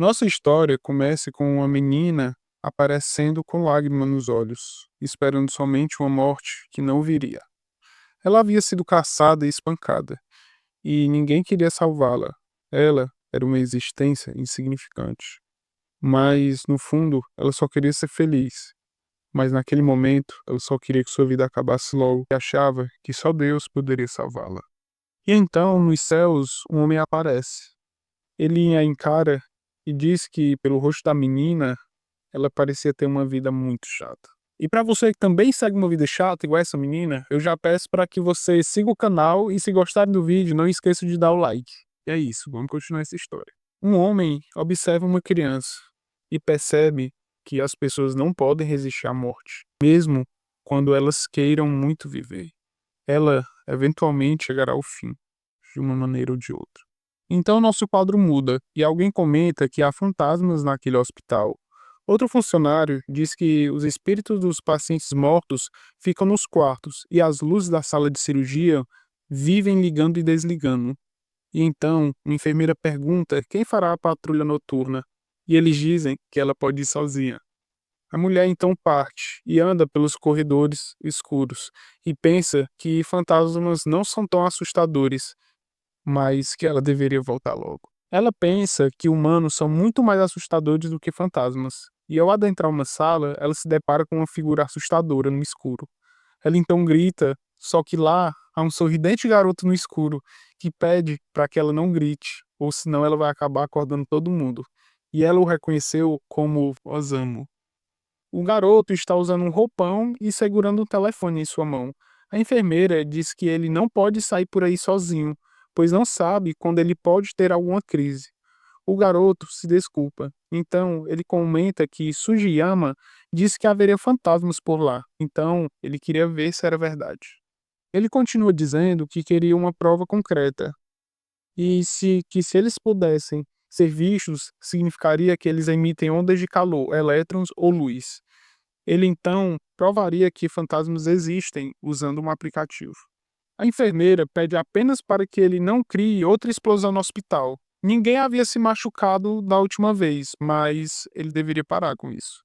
Nossa história começa com uma menina aparecendo com lágrimas nos olhos, esperando somente uma morte que não viria. Ela havia sido caçada e espancada, e ninguém queria salvá-la. Ela era uma existência insignificante. Mas, no fundo, ela só queria ser feliz. Mas naquele momento, ela só queria que sua vida acabasse logo e achava que só Deus poderia salvá-la. E então, nos céus, um homem aparece. Ele a encara e diz que, pelo rosto da menina, ela parecia ter uma vida muito chata. E para você que também segue uma vida chata, igual essa menina, eu já peço para que você siga o canal e, se gostarem do vídeo, não esqueça de dar o like. E é isso, vamos continuar essa história. Um homem observa uma criança e percebe que as pessoas não podem resistir à morte, mesmo quando elas queiram muito viver. Ela eventualmente chegará ao fim, de uma maneira ou de outra. Então nosso quadro muda e alguém comenta que há fantasmas naquele hospital. Outro funcionário diz que os espíritos dos pacientes mortos ficam nos quartos e as luzes da sala de cirurgia vivem ligando e desligando. E então, uma enfermeira pergunta quem fará a patrulha noturna, e eles dizem que ela pode ir sozinha. A mulher então parte e anda pelos corredores escuros e pensa que fantasmas não são tão assustadores, mas que ela deveria voltar logo. Ela pensa que humanos são muito mais assustadores do que fantasmas, e ao adentrar uma sala, ela se depara com uma figura assustadora no escuro. Ela então grita, só que lá há um sorridente garoto no escuro que pede para que ela não grite, ou senão ela vai acabar acordando todo mundo. E ela o reconheceu como Osamu. O garoto está usando um roupão e segurando um telefone em sua mão. A enfermeira diz que ele não pode sair por aí sozinho, pois não sabe quando ele pode ter alguma crise. O garoto se desculpa. Então, ele comenta que Sugiyama disse que haveria fantasmas por lá. Então, ele queria ver se era verdade. Ele continua dizendo que queria uma prova concreta e que se eles pudessem ser vistos, significaria que eles emitem ondas de calor, elétrons ou luz. Ele então provaria que fantasmas existem usando um aplicativo. A enfermeira pede apenas para que ele não crie outra explosão no hospital. Ninguém havia se machucado da última vez, mas ele deveria parar com isso.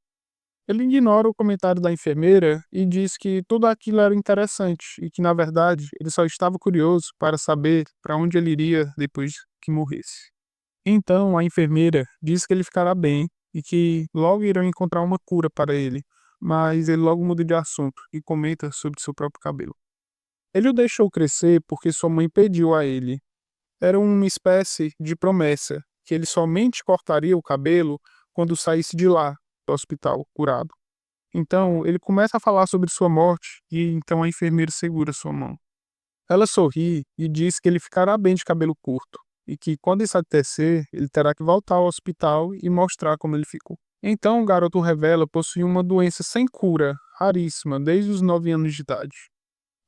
Ele ignora o comentário da enfermeira e diz que tudo aquilo era interessante e que, na verdade, ele só estava curioso para saber para onde ele iria depois que morresse. Então a enfermeira diz que ele ficará bem e que logo irão encontrar uma cura para ele, mas ele logo muda de assunto e comenta sobre seu próprio cabelo. Ele o deixou crescer porque sua mãe pediu a ele. Era uma espécie de promessa que ele somente cortaria o cabelo quando saísse de lá, do hospital, curado. Então ele começa a falar sobre sua morte e então a enfermeira segura sua mão. Ela sorri e diz que ele ficará bem de cabelo curto e que, quando isso acontecer, ele terá que voltar ao hospital e mostrar como ele ficou. Então o garoto revela possuir uma doença sem cura, raríssima, desde os 9 anos de idade.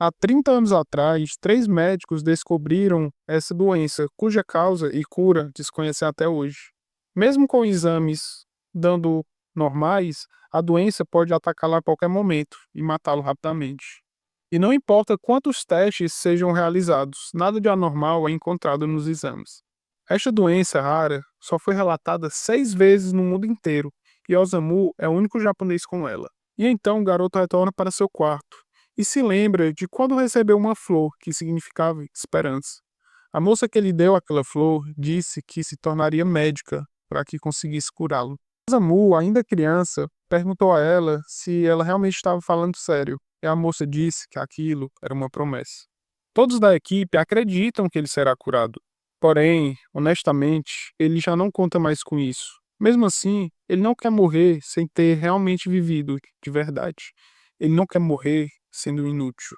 Há 30 anos atrás, 3 médicos descobriram essa doença, cuja causa e cura desconhecem até hoje. Mesmo com exames dando normais, a doença pode atacá-lo a qualquer momento e matá-lo rapidamente. E não importa quantos testes sejam realizados, nada de anormal é encontrado nos exames. Esta doença rara só foi relatada 6 vezes no mundo inteiro, e Osamu é o único japonês com ela. E então o garoto retorna para seu quarto e se lembra de quando recebeu uma flor que significava esperança. A moça que lhe deu aquela flor disse que se tornaria médica para que conseguisse curá-lo. Osamu, ainda criança, perguntou a ela se ela realmente estava falando sério, e a moça disse que aquilo era uma promessa. Todos da equipe acreditam que ele será curado. Porém, honestamente, ele já não conta mais com isso. Mesmo assim, ele não quer morrer sem ter realmente vivido de verdade. Ele não quer morrer sendo inútil.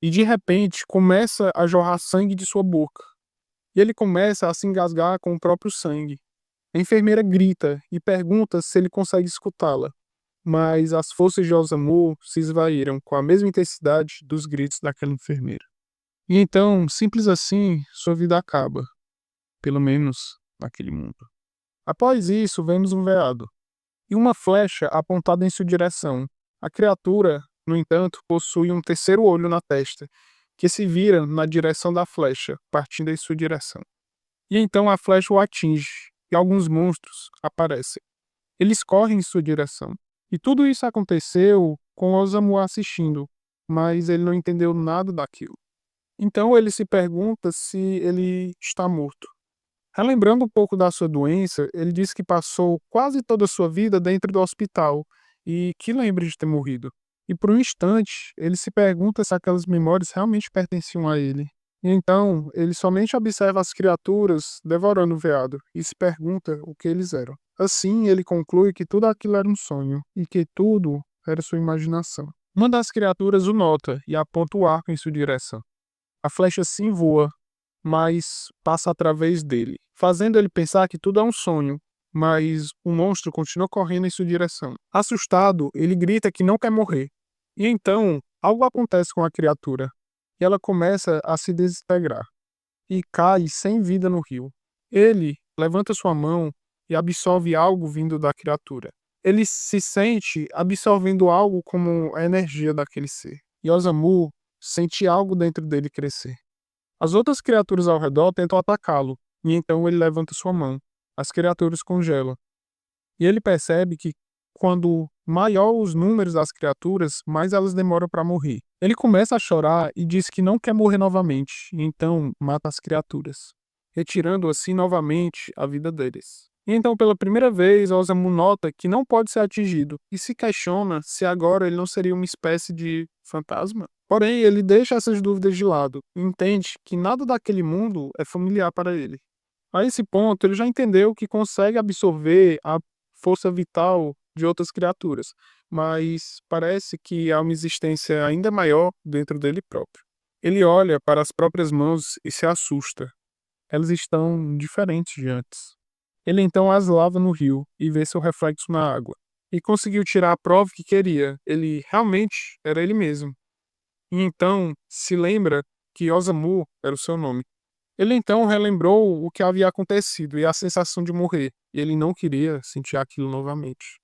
E de repente, começa a jorrar sangue de sua boca. E ele começa a se engasgar com o próprio sangue. A enfermeira grita e pergunta se ele consegue escutá-la, mas as forças de Osamu se esvaíram com a mesma intensidade dos gritos daquela enfermeira. E então, simples assim, sua vida acaba, pelo menos naquele mundo. Após isso, vemos um veado e uma flecha apontada em sua direção. A criatura, no entanto, possui um terceiro olho na testa, que se vira na direção da flecha, partindo em sua direção. E então a flecha o atinge, e alguns monstros aparecem. Eles correm em sua direção. E tudo isso aconteceu com Osamu assistindo, mas ele não entendeu nada daquilo. Então ele se pergunta se ele está morto. Relembrando um pouco da sua doença, ele diz que passou quase toda a sua vida dentro do hospital e que lembra de ter morrido. E por um instante, ele se pergunta se aquelas memórias realmente pertenciam a ele. E então, ele somente observa as criaturas devorando o veado e se pergunta o que eles eram. Assim, ele conclui que tudo aquilo era um sonho e que tudo era sua imaginação. Uma das criaturas o nota e aponta o arco em sua direção. A flecha sim voa, mas passa através dele, fazendo ele pensar que tudo é um sonho, mas o monstro continua correndo em sua direção. Assustado, ele grita que não quer morrer. E então, algo acontece com a criatura, e ela começa a se desintegrar, e cai sem vida no rio. Ele levanta sua mão e absorve algo vindo da criatura. Ele se sente absorvendo algo como a energia daquele ser. E Osamu sente algo dentro dele crescer. As outras criaturas ao redor tentam atacá-lo, e então ele levanta sua mão. As criaturas congelam. E ele percebe que quando maior os números das criaturas, mais elas demoram para morrer. Ele começa a chorar e diz que não quer morrer novamente, e então mata as criaturas, retirando assim novamente a vida deles. E então, pela primeira vez, Osamu nota que não pode ser atingido e se questiona se agora ele não seria uma espécie de fantasma. Porém, ele deixa essas dúvidas de lado e entende que nada daquele mundo é familiar para ele. A esse ponto, ele já entendeu que consegue absorver a força vital de outras criaturas, mas parece que há uma existência ainda maior dentro dele próprio. Ele olha para as próprias mãos e se assusta. Elas estão diferentes de antes. Ele então as lava no rio e vê seu reflexo na água. E conseguiu tirar a prova que queria. Ele realmente era ele mesmo. E então se lembra que Osamu era o seu nome. Ele então relembrou o que havia acontecido e a sensação de morrer, e ele não queria sentir aquilo novamente.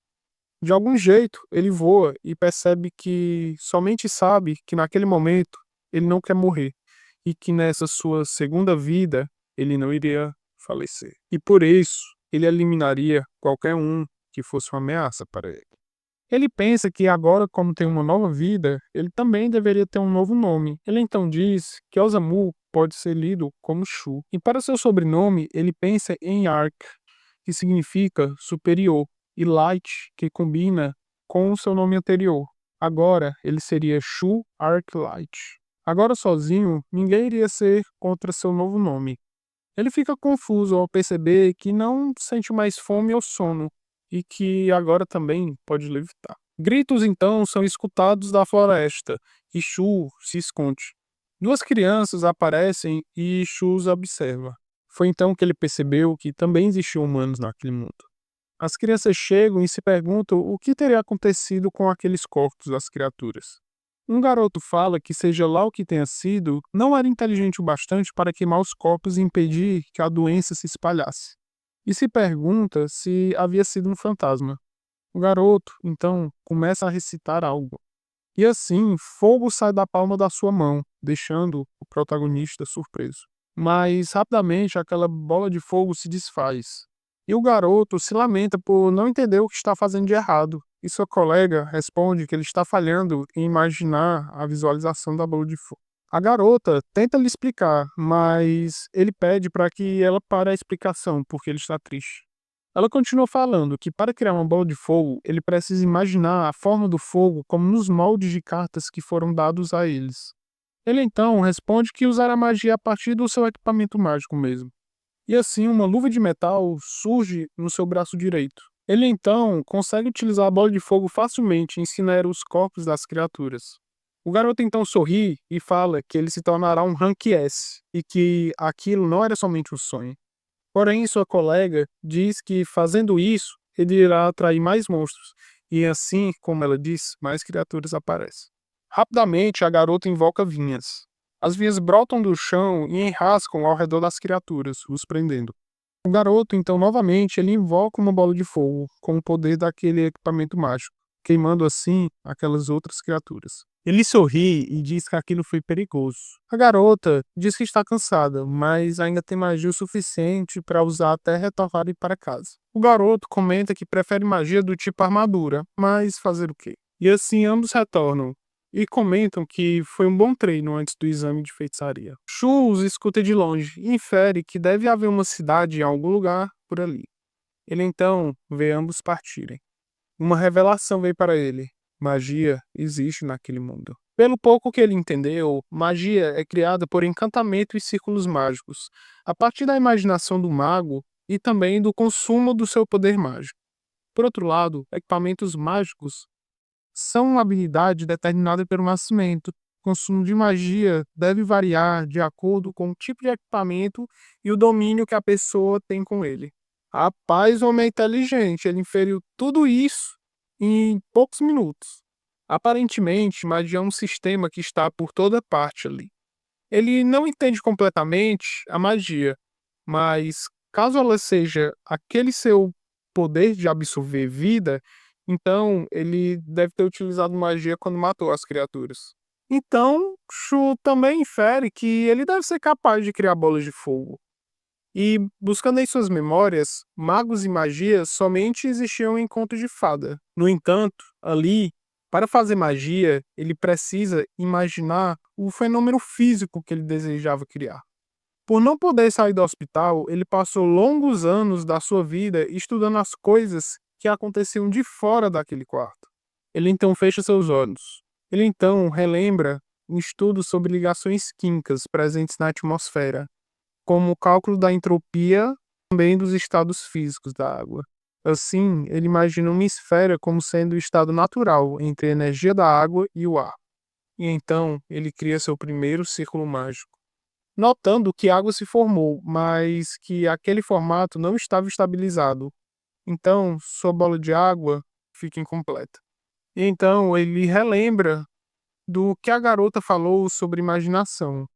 De algum jeito, ele voa e percebe que somente sabe que naquele momento ele não quer morrer e que nessa sua segunda vida ele não iria falecer. E por isso, ele eliminaria qualquer um que fosse uma ameaça para ele. Ele pensa que agora, como tem uma nova vida, ele também deveria ter um novo nome. Ele então diz que Osamu pode ser lido como Shu. E para seu sobrenome, ele pensa em Ark, que significa superior, e Light, que combina com o seu nome anterior. Agora, ele seria Shu Ark Light. Agora sozinho, ninguém iria ser contra seu novo nome. Ele fica confuso ao perceber que não sente mais fome ou sono, e que agora também pode levitar. Gritos então são escutados da floresta, e Shu se esconde. Duas crianças aparecem e Shu os observa. Foi então que ele percebeu que também existiam humanos naquele mundo. As crianças chegam e se perguntam o que teria acontecido com aqueles corpos das criaturas. Um garoto fala que, seja lá o que tenha sido, não era inteligente o bastante para queimar os corpos e impedir que a doença se espalhasse. E se pergunta se havia sido um fantasma. O garoto, então, começa a recitar algo. E assim, fogo sai da palma da sua mão, deixando o protagonista surpreso. Mas rapidamente aquela bola de fogo se desfaz. E o garoto se lamenta por não entender o que está fazendo de errado. E sua colega responde que ele está falhando em imaginar a visualização da bola de fogo. A garota tenta lhe explicar, mas ele pede para que ela pare a explicação, porque ele está triste. Ela continua falando que para criar uma bola de fogo, ele precisa imaginar a forma do fogo como nos moldes de cartas que foram dados a eles. Ele então responde que usará magia a partir do seu equipamento mágico mesmo. E assim uma luva de metal surge no seu braço direito. Ele então consegue utilizar a bola de fogo facilmente e incinerar os corpos das criaturas. O garoto então sorri e fala que ele se tornará um Rank S e que aquilo não era somente um sonho. Porém, sua colega diz que fazendo isso, ele irá atrair mais monstros, e assim, como ela diz, mais criaturas aparecem. Rapidamente, a garota invoca vinhas. As vinhas brotam do chão e enrascam ao redor das criaturas, os prendendo. O garoto, então, novamente, ele invoca uma bola de fogo, com o poder daquele equipamento mágico, queimando assim aquelas outras criaturas. Ele sorri e diz que aquilo foi perigoso. A garota diz que está cansada, mas ainda tem magia o suficiente para usar até retornarem para casa. O garoto comenta que prefere magia do tipo armadura, mas fazer o quê? E assim ambos retornam e comentam que foi um bom treino antes do exame de feitiçaria. Shu os escuta de longe e infere que deve haver uma cidade em algum lugar por ali. Ele então vê ambos partirem. Uma revelação veio para ele. Magia existe naquele mundo. Pelo pouco que ele entendeu, magia é criada por encantamento e círculos mágicos, a partir da imaginação do mago e também do consumo do seu poder mágico. Por outro lado, equipamentos mágicos são uma habilidade determinada pelo nascimento. O consumo de magia deve variar de acordo com o tipo de equipamento e o domínio que a pessoa tem com ele. Rapaz, o homem é inteligente, ele inferiu tudo isso em poucos minutos. Aparentemente, magia é um sistema que está por toda parte ali. Ele não entende completamente a magia, mas caso ela seja aquele seu poder de absorver vida, então ele deve ter utilizado magia quando matou as criaturas. Então, Shu também infere que ele deve ser capaz de criar bolas de fogo. E, buscando em suas memórias, magos e magias somente existiam em contos de fada. No entanto, ali, para fazer magia, ele precisa imaginar o fenômeno físico que ele desejava criar. Por não poder sair do hospital, ele passou longos anos da sua vida estudando as coisas que aconteciam de fora daquele quarto. Ele então fecha seus olhos. Ele então relembra um estudo sobre ligações químicas presentes na atmosfera, como o cálculo da entropia, também dos estados físicos da água. Assim, ele imagina uma esfera como sendo o estado natural entre a energia da água e o ar. E então, ele cria seu primeiro círculo mágico. Notando que a água se formou, mas que aquele formato não estava estabilizado. Então, sua bola de água fica incompleta. E então, ele relembra do que a garota falou sobre imaginação.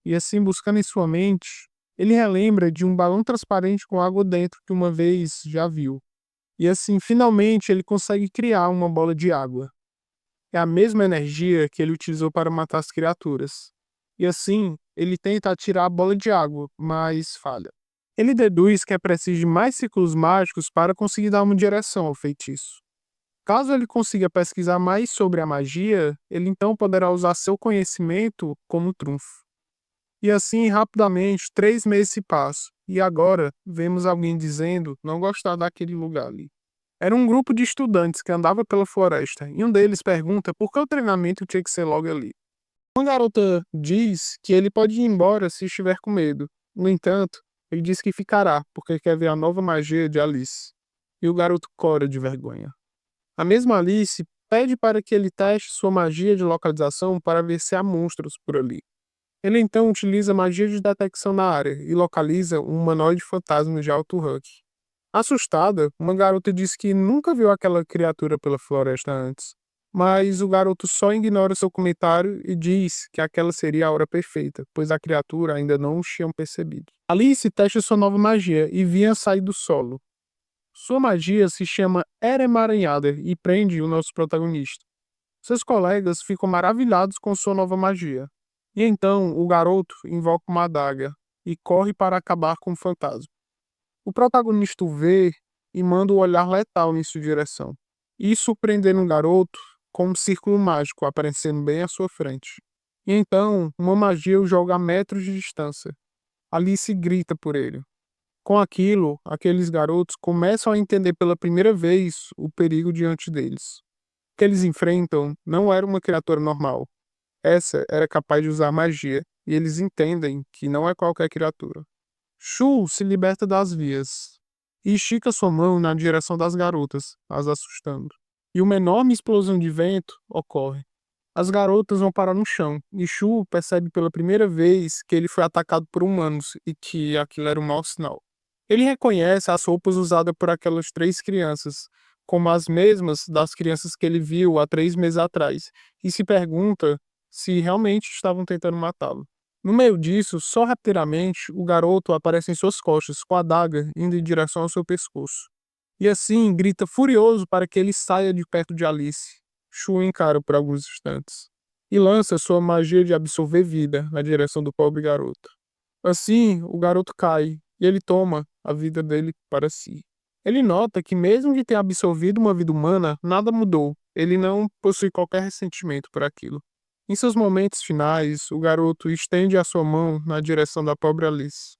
E assim, buscando em sua mente, ele relembra de um balão transparente com água dentro que uma vez já viu. E assim, finalmente, ele consegue criar uma bola de água. É a mesma energia que ele utilizou para matar as criaturas. E assim, ele tenta atirar a bola de água, mas falha. Ele deduz que é preciso de mais ciclos mágicos para conseguir dar uma direção ao feitiço. Caso ele consiga pesquisar mais sobre a magia, ele então poderá usar seu conhecimento como trunfo. E assim, rapidamente, 3 meses se passam, e agora vemos alguém dizendo não gostar daquele lugar ali. Era um grupo de estudantes que andava pela floresta, e um deles pergunta por que o treinamento tinha que ser logo ali. Uma garota diz que ele pode ir embora se estiver com medo. No entanto, ele diz que ficará, porque quer ver a nova magia de Alice. E o garoto cora de vergonha. A mesma Alice pede para que ele teste sua magia de localização para ver se há monstros por ali. Ele então utiliza magia de detecção na área e localiza um humanoide fantasma de alto rank. Assustada, uma garota diz que nunca viu aquela criatura pela floresta antes, mas o garoto só ignora seu comentário e diz que aquela seria a hora perfeita, pois a criatura ainda não os tinha percebido. Alice testa sua nova magia e vinha sair do solo. Sua magia se chama Era Emaranhada e prende o nosso protagonista. Seus colegas ficam maravilhados com sua nova magia. E então o garoto invoca uma adaga e corre para acabar com o fantasma. O protagonista o vê e manda um olhar letal em sua direção, e surpreendendo o garoto com um círculo mágico aparecendo bem à sua frente. E então uma magia o joga a metros de distância. Alice grita por ele. Com aquilo, aqueles garotos começam a entender pela primeira vez o perigo diante deles. O que eles enfrentam não era uma criatura normal. Essa era capaz de usar magia, e eles entendem que não é qualquer criatura. Shu se liberta das vias e estica sua mão na direção das garotas, as assustando. E uma enorme explosão de vento ocorre. As garotas vão parar no chão, e Shu percebe pela primeira vez que ele foi atacado por humanos e que aquilo era um mau sinal. Ele reconhece as roupas usadas por aquelas 3 crianças, como as mesmas das crianças que ele viu há 3 meses atrás, e se pergunta se realmente estavam tentando matá-lo. No meio disso, só rapidamente, o garoto aparece em suas costas, com a adaga indo em direção ao seu pescoço. e assim grita furioso para que ele saia de perto de Alice. Shu encara por alguns instantes e lança sua magia de absorver vida na direção do pobre garoto. Assim, o garoto cai e ele toma a vida dele para si. Ele nota que, mesmo de ter absorvido uma vida humana, nada mudou. Ele não possui qualquer ressentimento por aquilo. Em seus momentos finais, o garoto estende a sua mão na direção da pobre Alice,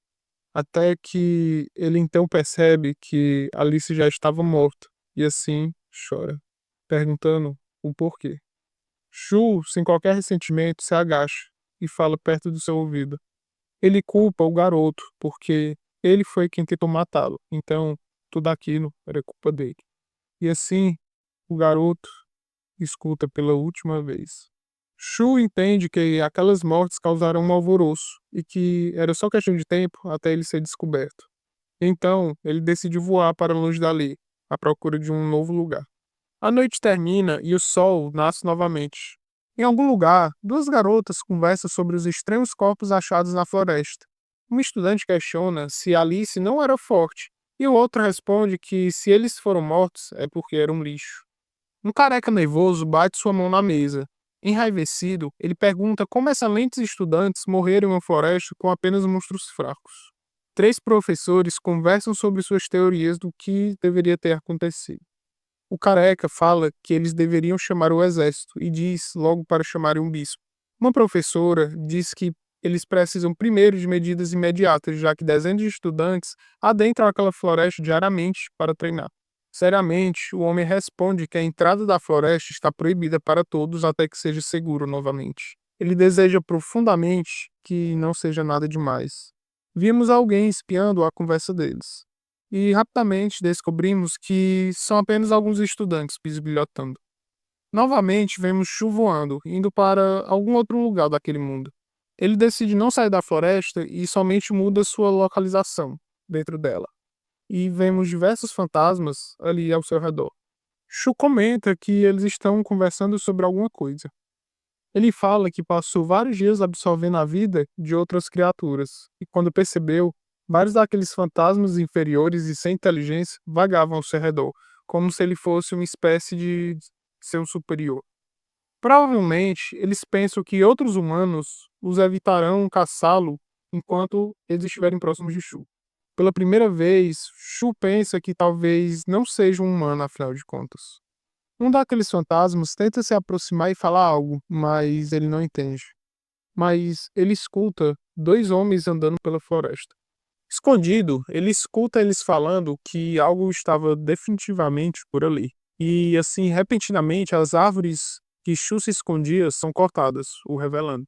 até que ele então percebe que Alice já estava morta e assim chora, perguntando o porquê. Shu, sem qualquer ressentimento, se agacha e fala perto do seu ouvido. Ele culpa o garoto porque ele foi quem tentou matá-lo, então tudo aquilo era culpa dele. E assim, o garoto escuta pela última vez. Shu entende que aquelas mortes causaram um alvoroço e que era só questão de tempo até ele ser descoberto. Então, ele decide voar para longe dali, à procura de um novo lugar. A noite termina e o sol nasce novamente. Em algum lugar, duas garotas conversam sobre os estranhos corpos achados na floresta. Um estudante questiona se Alice não era forte, e o outro responde que se eles foram mortos é porque eram lixo. Um careca nervoso bate sua mão na mesa. Enraivecido, ele pergunta como excelentes estudantes morreram em uma floresta com apenas monstros fracos. Três professores conversam sobre suas teorias do que deveria ter acontecido. O careca fala que eles deveriam chamar o exército e diz logo para chamarem um bispo. Uma professora diz que eles precisam primeiro de medidas imediatas, já que dezenas de estudantes adentram aquela floresta diariamente para treinar. Seriamente, o homem responde que a entrada da floresta está proibida para todos até que seja seguro novamente. Ele deseja profundamente que não seja nada demais. Vimos alguém espiando a conversa deles e rapidamente descobrimos que são apenas alguns estudantes bisbilhotando. Novamente vemos Shu voando, indo para algum outro lugar daquele mundo. Ele decide não sair da floresta e somente muda sua localização dentro dela. E vemos diversos fantasmas ali ao seu redor. Shu comenta que eles estão conversando sobre alguma coisa. Ele fala que passou vários dias absorvendo a vida de outras criaturas, e quando percebeu, vários daqueles fantasmas inferiores e sem inteligência vagavam ao seu redor, como se ele fosse uma espécie de seu superior. Provavelmente, eles pensam que outros humanos os evitarão caçá-lo enquanto eles estiverem próximos de Shu. Pela primeira vez, Shu pensa que talvez não seja um humano, afinal de contas. Um daqueles fantasmas tenta se aproximar e falar algo, mas ele não entende. Mas ele escuta dois homens andando pela floresta. Escondido, ele escuta eles falando que algo estava definitivamente por ali. E assim, repentinamente, as árvores que Shu se escondia são cortadas, o revelando.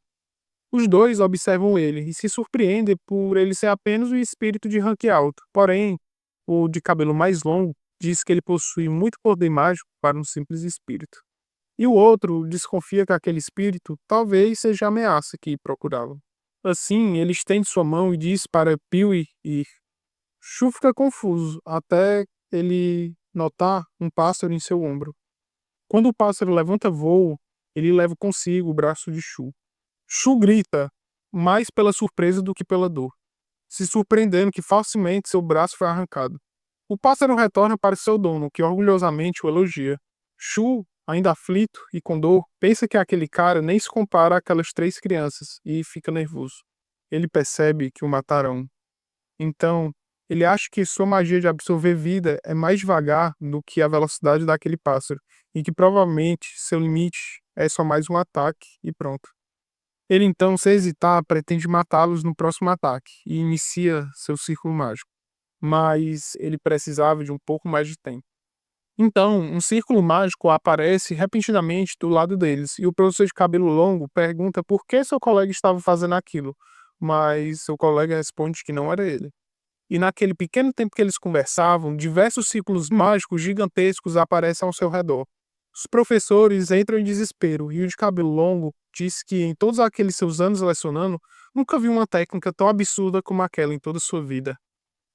Os dois observam ele e se surpreendem por ele ser apenas o espírito de rank alto. Porém, o de cabelo mais longo diz que ele possui muito poder mágico para um simples espírito. E o outro desconfia que aquele espírito talvez seja a ameaça que procuravam. Assim, ele estende sua mão e diz para Peewee ir. Shu fica confuso até ele notar um pássaro em seu ombro. Quando o pássaro levanta voo, ele leva consigo o braço de Shu. Shu grita, mais pela surpresa do que pela dor, se surpreendendo que facilmente seu braço foi arrancado. O pássaro retorna para seu dono, que orgulhosamente o elogia. Shu, ainda aflito e com dor, pensa que aquele cara nem se compara àquelas três crianças e fica nervoso. Ele percebe que o matarão. Então, ele acha que sua magia de absorver vida é mais devagar do que a velocidade daquele pássaro, e que provavelmente seu limite é só mais um ataque e pronto. Ele então, sem hesitar, pretende matá-los no próximo ataque e inicia seu círculo mágico. Mas ele precisava de um pouco mais de tempo. Então, um círculo mágico aparece repentinamente do lado deles, e o professor de cabelo longo pergunta por que seu colega estava fazendo aquilo, mas seu colega responde que não era ele. E naquele pequeno tempo que eles conversavam, diversos círculos mágicos gigantescos aparecem ao seu redor. Os professores entram em desespero, e o de cabelo longo diz que em todos aqueles seus anos lecionando, nunca viu uma técnica tão absurda como aquela em toda a sua vida.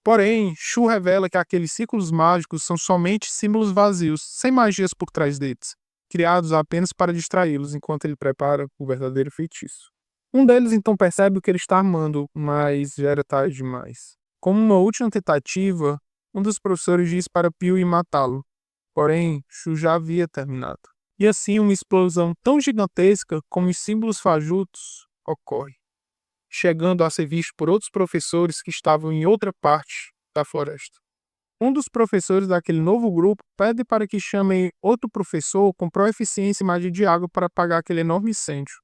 Porém, Shu revela que aqueles círculos mágicos são somente símbolos vazios, sem magias por trás deles, criados apenas para distraí-los enquanto ele prepara o verdadeiro feitiço. Um deles então percebe o que ele está armando, mas já era tarde demais. Como uma última tentativa, Um dos professores diz para Pio ir matá-lo, porém Shu já havia terminado. E assim uma explosão tão gigantesca como os símbolos fajutos ocorre, chegando a ser visto por outros professores que estavam em outra parte da floresta. Um dos professores daquele novo grupo pede para que chamem outro professor com proficiência em magia de água para apagar aquele enorme incêndio.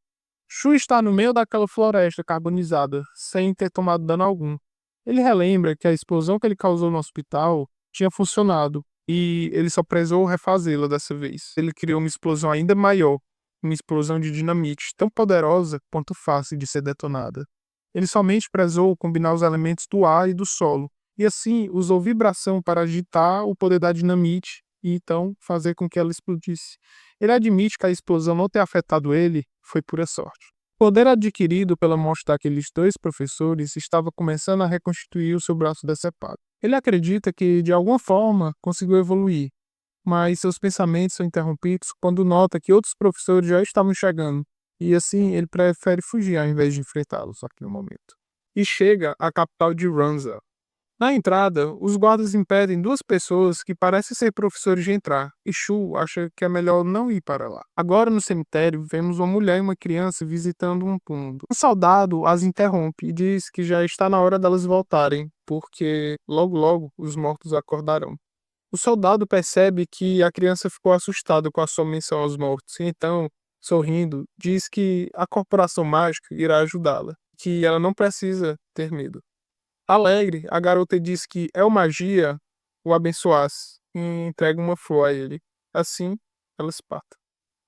Shu está no meio daquela floresta carbonizada, sem ter tomado dano algum. Ele relembra que a explosão que ele causou no hospital tinha funcionado e ele só precisou refazê-la dessa vez. Ele criou uma explosão ainda maior, uma explosão de dinamite tão poderosa quanto fácil de ser detonada. Ele somente precisou combinar os elementos do ar e do solo, e assim usou vibração para agitar o poder da dinamite e então fazer com que ela explodisse. Ele admite que a explosão não ter afetado ele foi pura sorte. O poder adquirido pela morte daqueles dois professores estava começando a reconstituir o seu braço decepado. Ele acredita que, de alguma forma, conseguiu evoluir, mas seus pensamentos são interrompidos quando nota que outros professores já estavam chegando, e assim ele prefere fugir ao invés de enfrentá-los naquele momento. E chega à capital de Ranza. Na entrada, os guardas impedem duas pessoas que parecem ser professores de entrar, e Shu acha que é melhor não ir para lá. Agora no cemitério, vemos uma mulher e uma criança visitando um túmulo. Um soldado as interrompe e diz que já está na hora delas voltarem, porque logo logo os mortos acordarão. O soldado percebe que a criança ficou assustada com a sua menção aos mortos, e então, sorrindo, diz que a corporação mágica irá ajudá-la, que ela não precisa ter medo. Alegre, a garota diz que El Magia o abençoasse e entrega uma flor a ele. Assim, elas partem.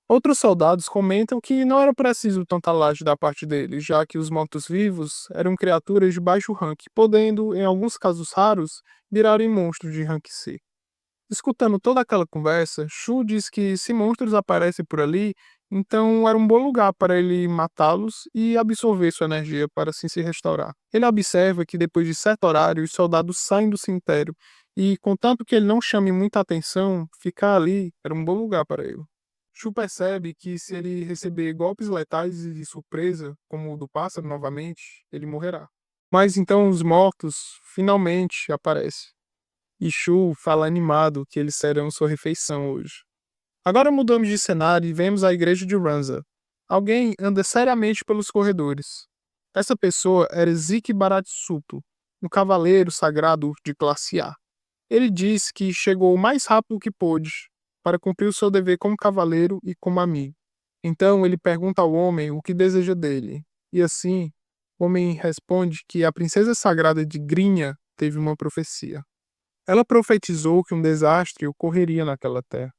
Outros soldados comentam que não era preciso tanta laje da parte deles, já que os mortos-vivos eram criaturas de baixo rank, podendo, em alguns casos raros, virarem monstros de rank C. Escutando toda aquela conversa, Shu diz que se monstros aparecem por ali, então era um bom lugar para ele matá-los e absorver sua energia para assim se restaurar. Ele observa que depois de certo horário os soldados saem do cemitério e, contanto que ele não chame muita atenção, ficar ali era um bom lugar para ele. Shu percebe que se ele receber golpes letais e de surpresa, como o do pássaro novamente, ele morrerá. Mas então os mortos finalmente aparecem. E Shu fala animado que eles serão sua refeição hoje. Agora mudamos de cenário e vemos a igreja de Ranza. Alguém anda seriamente pelos corredores. Essa pessoa era Zeke Baratsuto, um cavaleiro sagrado de classe A. Ele diz que chegou o mais rápido que pôde para cumprir o seu dever como cavaleiro e como amigo. Então ele pergunta ao homem o que deseja dele. E assim, o homem responde que a princesa sagrada de Grinha teve uma profecia. Ela profetizou que um desastre ocorreria naquela terra.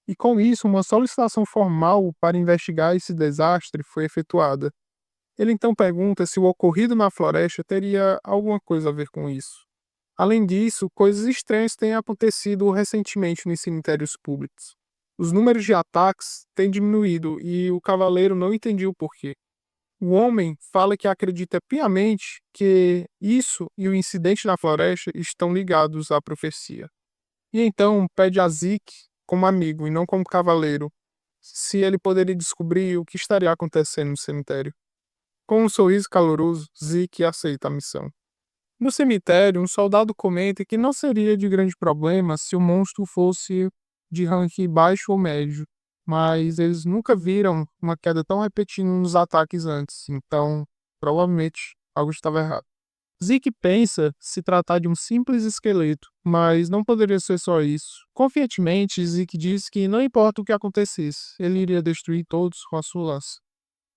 E com isso, uma solicitação formal para investigar esse desastre foi efetuada. Ele então pergunta se o ocorrido na floresta teria alguma coisa a ver com isso. Além disso, coisas estranhas têm acontecido recentemente nos cemitérios públicos. Os números de ataques têm diminuído e o cavaleiro não entendia o porquê. O homem fala que acredita piamente que isso e o incidente na floresta estão ligados à profecia. E então pede a Zeke, como amigo e não como cavaleiro, se ele poderia descobrir o que estaria acontecendo no cemitério. Com um sorriso caloroso, Zeke aceita a missão. No cemitério, um soldado comenta que não seria de grande problema se o monstro fosse de rank baixo ou médio, mas eles nunca viram uma queda tão repetida nos ataques antes, então provavelmente algo estava errado. Zeke pensa se tratar de um simples esqueleto, mas não poderia ser só isso. Confiantemente, Zeke diz que não importa o que acontecesse, ele iria destruir todos com a sua lança.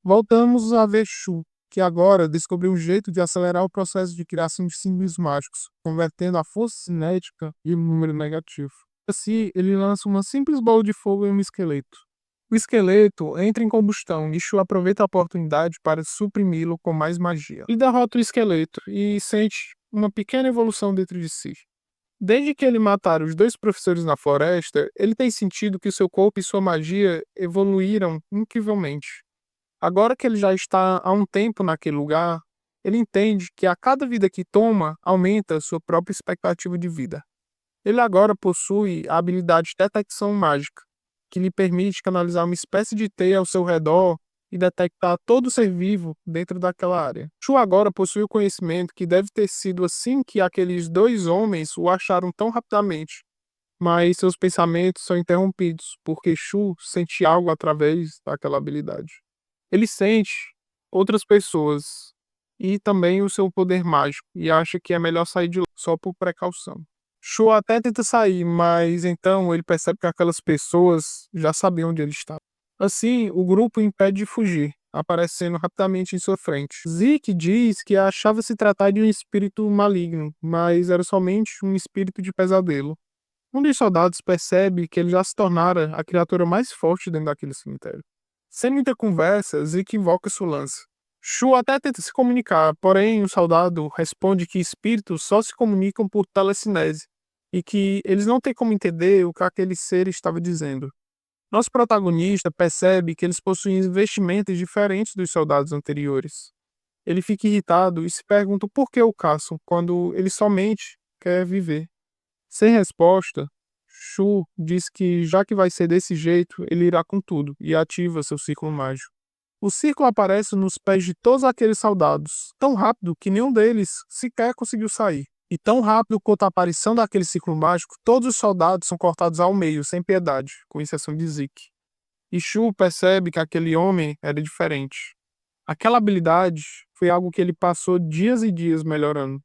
Voltamos a ver Shu, que agora descobriu um jeito de acelerar o processo de criação de símbolos mágicos, convertendo a força cinética em um número negativo. Assim, ele lança uma simples bola de fogo em um esqueleto. O esqueleto entra em combustão e Shu aproveita a oportunidade para suprimi-lo com mais magia. Ele derrota o esqueleto e sente uma pequena evolução dentro de si. Desde que ele matara os dois professores na floresta, ele tem sentido que seu corpo e sua magia evoluíram incrivelmente. Agora que ele já está há um tempo naquele lugar, ele entende que a cada vida que toma, aumenta sua própria expectativa de vida. Ele agora possui a habilidade de detecção mágica, que lhe permite canalizar uma espécie de teia ao seu redor e detectar todo ser vivo dentro daquela área. Shu agora possui o conhecimento que deve ter sido assim que aqueles dois homens o acharam tão rapidamente, mas seus pensamentos são interrompidos, porque Shu sente algo através daquela habilidade. Ele sente outras pessoas e também o seu poder mágico, e acha que é melhor sair de lá só por precaução. Shu até tenta sair, mas então ele percebe que aquelas pessoas já sabiam onde ele estava. Assim, o grupo o impede de fugir, aparecendo rapidamente em sua frente. Zeke diz que achava se tratar de um espírito maligno, mas era somente um espírito de pesadelo. Um dos soldados percebe que ele já se tornara a criatura mais forte dentro daquele cemitério. Sem muita conversa, Zeke invoca sua lança. Shu até tenta se comunicar, porém o soldado responde que espíritos só se comunicam por telecinese e que eles não têm como entender o que aquele ser estava dizendo. Nosso protagonista percebe que eles possuem vestimentas diferentes dos soldados anteriores. Ele fica irritado e se pergunta por que o caçam quando ele somente quer viver. Sem resposta, Shu diz que já que vai ser desse jeito, ele irá com tudo e ativa seu círculo mágico. O círculo aparece nos pés de todos aqueles soldados, tão rápido que nenhum deles sequer conseguiu sair. E tão rápido quanto a aparição daquele círculo mágico, todos os soldados são cortados ao meio, sem piedade, com exceção de Zeke. E Shu percebe que aquele homem era diferente. Aquela habilidade foi algo que ele passou dias e dias melhorando.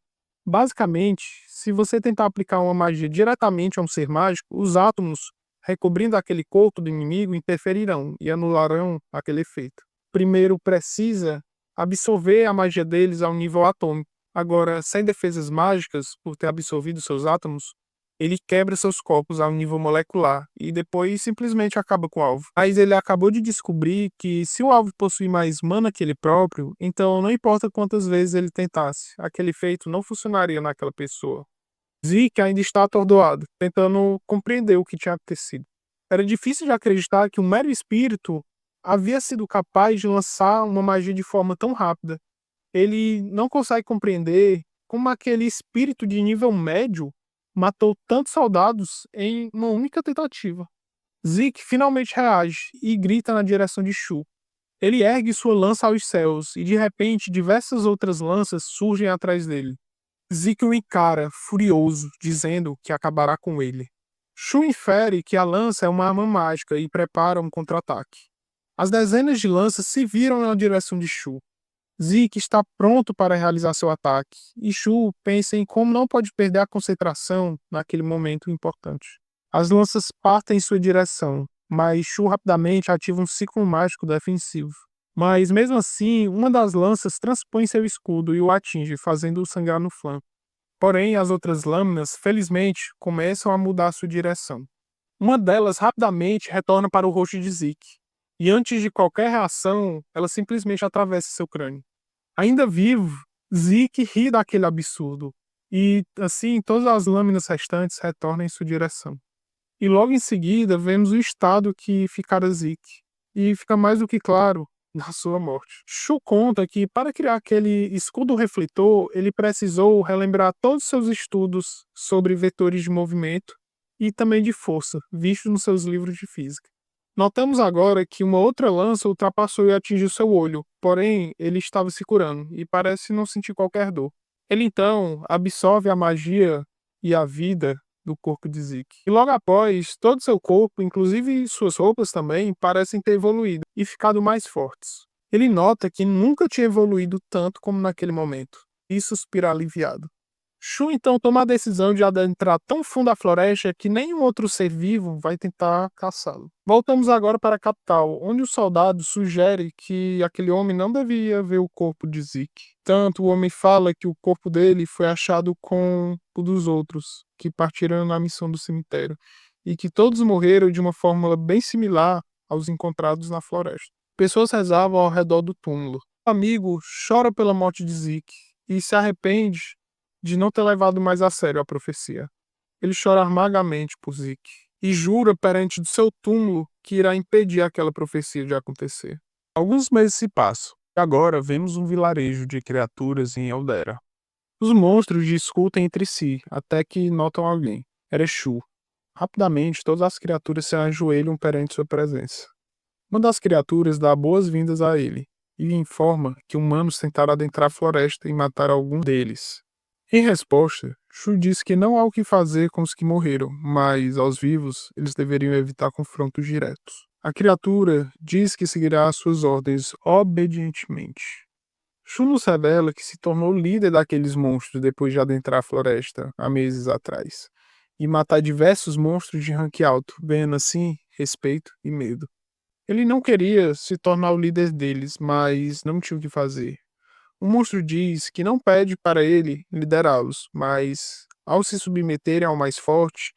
Basicamente, se você tentar aplicar uma magia diretamente a um ser mágico, os átomos recobrindo aquele corpo do inimigo interferirão e anularão aquele efeito. Primeiro precisa absorver a magia deles ao nível atômico. Agora, sem defesas mágicas, por ter absorvido seus átomos, ele quebra seus corpos ao nível molecular e depois simplesmente acaba com o alvo. Mas ele acabou de descobrir que se o alvo possui mais mana que ele próprio, então não importa quantas vezes ele tentasse, aquele feito não funcionaria naquela pessoa. Zeke ainda está atordoado, tentando compreender o que tinha acontecido. Era difícil de acreditar que um mero espírito havia sido capaz de lançar uma magia de forma tão rápida. Ele não consegue compreender como aquele espírito de nível médio matou tantos soldados em uma única tentativa. Zeke finalmente reage e grita na direção de Shu. Ele ergue sua lança aos céus e de repente diversas outras lanças surgem atrás dele. Zeke o encara, furioso, dizendo que acabará com ele. Shu infere que a lança é uma arma mágica e prepara um contra-ataque. As dezenas de lanças se viram na direção de Shu. Zeke está pronto para realizar seu ataque, e Shu pensa em como não pode perder a concentração naquele momento importante. As lanças partem em sua direção, mas Shu rapidamente ativa um ciclo mágico defensivo. Mas mesmo assim, uma das lanças transpõe seu escudo e o atinge, fazendo-o sangrar no flanco. Porém, as outras lâminas, felizmente, começam a mudar sua direção. Uma delas rapidamente retorna para o rosto de Zeke, e antes de qualquer reação, ela simplesmente atravessa seu crânio. Ainda vivo, Zeke ri daquele absurdo, e assim todas as lâminas restantes retornam em sua direção. E logo em seguida vemos o estado que ficara Zeke, e fica mais do que claro na sua morte. Shu conta que para criar aquele escudo refletor, ele precisou relembrar todos os seus estudos sobre vetores de movimento e também de força, vistos nos seus livros de física. Notamos agora que uma outra lança ultrapassou e atingiu seu olho, porém ele estava se curando e parece não sentir qualquer dor. Ele então absorve a magia e a vida do corpo de Zeke. E logo após, todo seu corpo, inclusive suas roupas também, parecem ter evoluído e ficado mais fortes. Ele nota que nunca tinha evoluído tanto como naquele momento, e suspira aliviado. Shu então toma a decisão de adentrar tão fundo a floresta que nenhum outro ser vivo vai tentar caçá-lo. Voltamos agora para a capital, onde o soldado sugere que aquele homem não devia ver o corpo de Zeke. Tanto o homem fala que o corpo dele foi achado com o dos outros, que partiram na missão do cemitério, e que todos morreram de uma fórmula bem similar aos encontrados na floresta. Pessoas rezavam ao redor do túmulo. O amigo chora pela morte de Zeke e se arrepende de não ter levado mais a sério a profecia. Ele chora amargamente por Zeke e jura perante do seu túmulo que irá impedir aquela profecia de acontecer. Alguns meses se passam e agora vemos um vilarejo de criaturas em Eldera. Os monstros discutem entre si até que notam alguém. Era Shu. Rapidamente, todas as criaturas se ajoelham perante sua presença. Uma das criaturas dá boas-vindas a ele e lhe informa que humanos tentaram adentrar a floresta e matar algum deles. Em resposta, Shu diz que não há o que fazer com os que morreram, mas aos vivos eles deveriam evitar confrontos diretos. A criatura diz que seguirá as suas ordens obedientemente. Shu nos revela que se tornou líder daqueles monstros depois de adentrar a floresta há meses atrás e matar diversos monstros de rank alto, ganhando assim respeito e medo. Ele não queria se tornar o líder deles, mas não tinha o que fazer. O monstro diz que não pede para ele liderá-los, mas, ao se submeterem ao mais forte,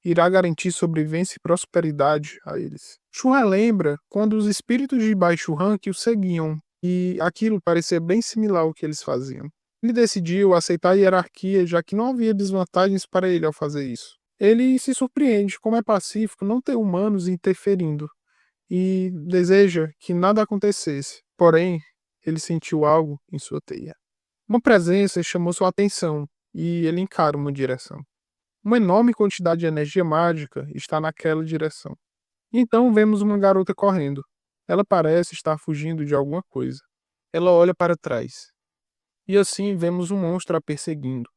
irá garantir sobrevivência e prosperidade a eles. Shu relembra quando os espíritos de baixo rank o seguiam, e aquilo parecia bem similar ao que eles faziam. Ele decidiu aceitar a hierarquia, já que não havia desvantagens para ele ao fazer isso. Ele se surpreende como é pacífico não ter humanos interferindo, e deseja que nada acontecesse. Porém, ele sentiu algo em sua teia. Uma presença chamou sua atenção e ele encara uma direção. Uma enorme quantidade de energia mágica está naquela direção. Então vemos uma garota correndo. Ela parece estar fugindo de alguma coisa. Ela olha para trás. E assim vemos um monstro a perseguindo.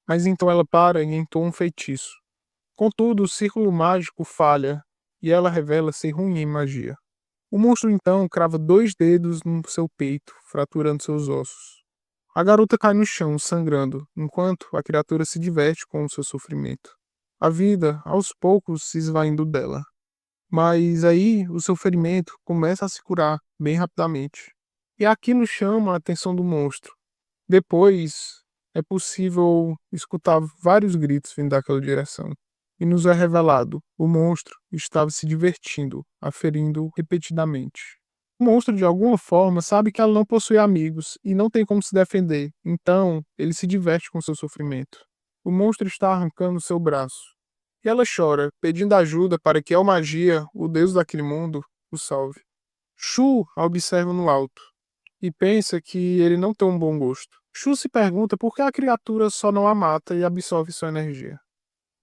Mas então ela para e entoa um feitiço. Contudo, o círculo mágico falha e ela revela ser ruim em magia. O monstro então crava 2 dedos no seu peito, fraturando seus ossos. A garota cai no chão, sangrando, enquanto a criatura se diverte com o seu sofrimento. A vida, aos poucos, se esvaindo dela. Mas aí o seu ferimento começa a se curar bem rapidamente. E aquilo chama a atenção do monstro. Depois, é possível escutar vários gritos vindo daquela direção. E nos é revelado, o monstro estava se divertindo, a ferindo repetidamente. O monstro, de alguma forma, sabe que ela não possui amigos e não tem como se defender, então ele se diverte com seu sofrimento. O monstro está arrancando seu braço. E ela chora, pedindo ajuda para que Magia, o deus daquele mundo, o salve. Shu a observa no alto e pensa que ele não tem um bom gosto. Shu se pergunta por que a criatura só não a mata e absorve sua energia.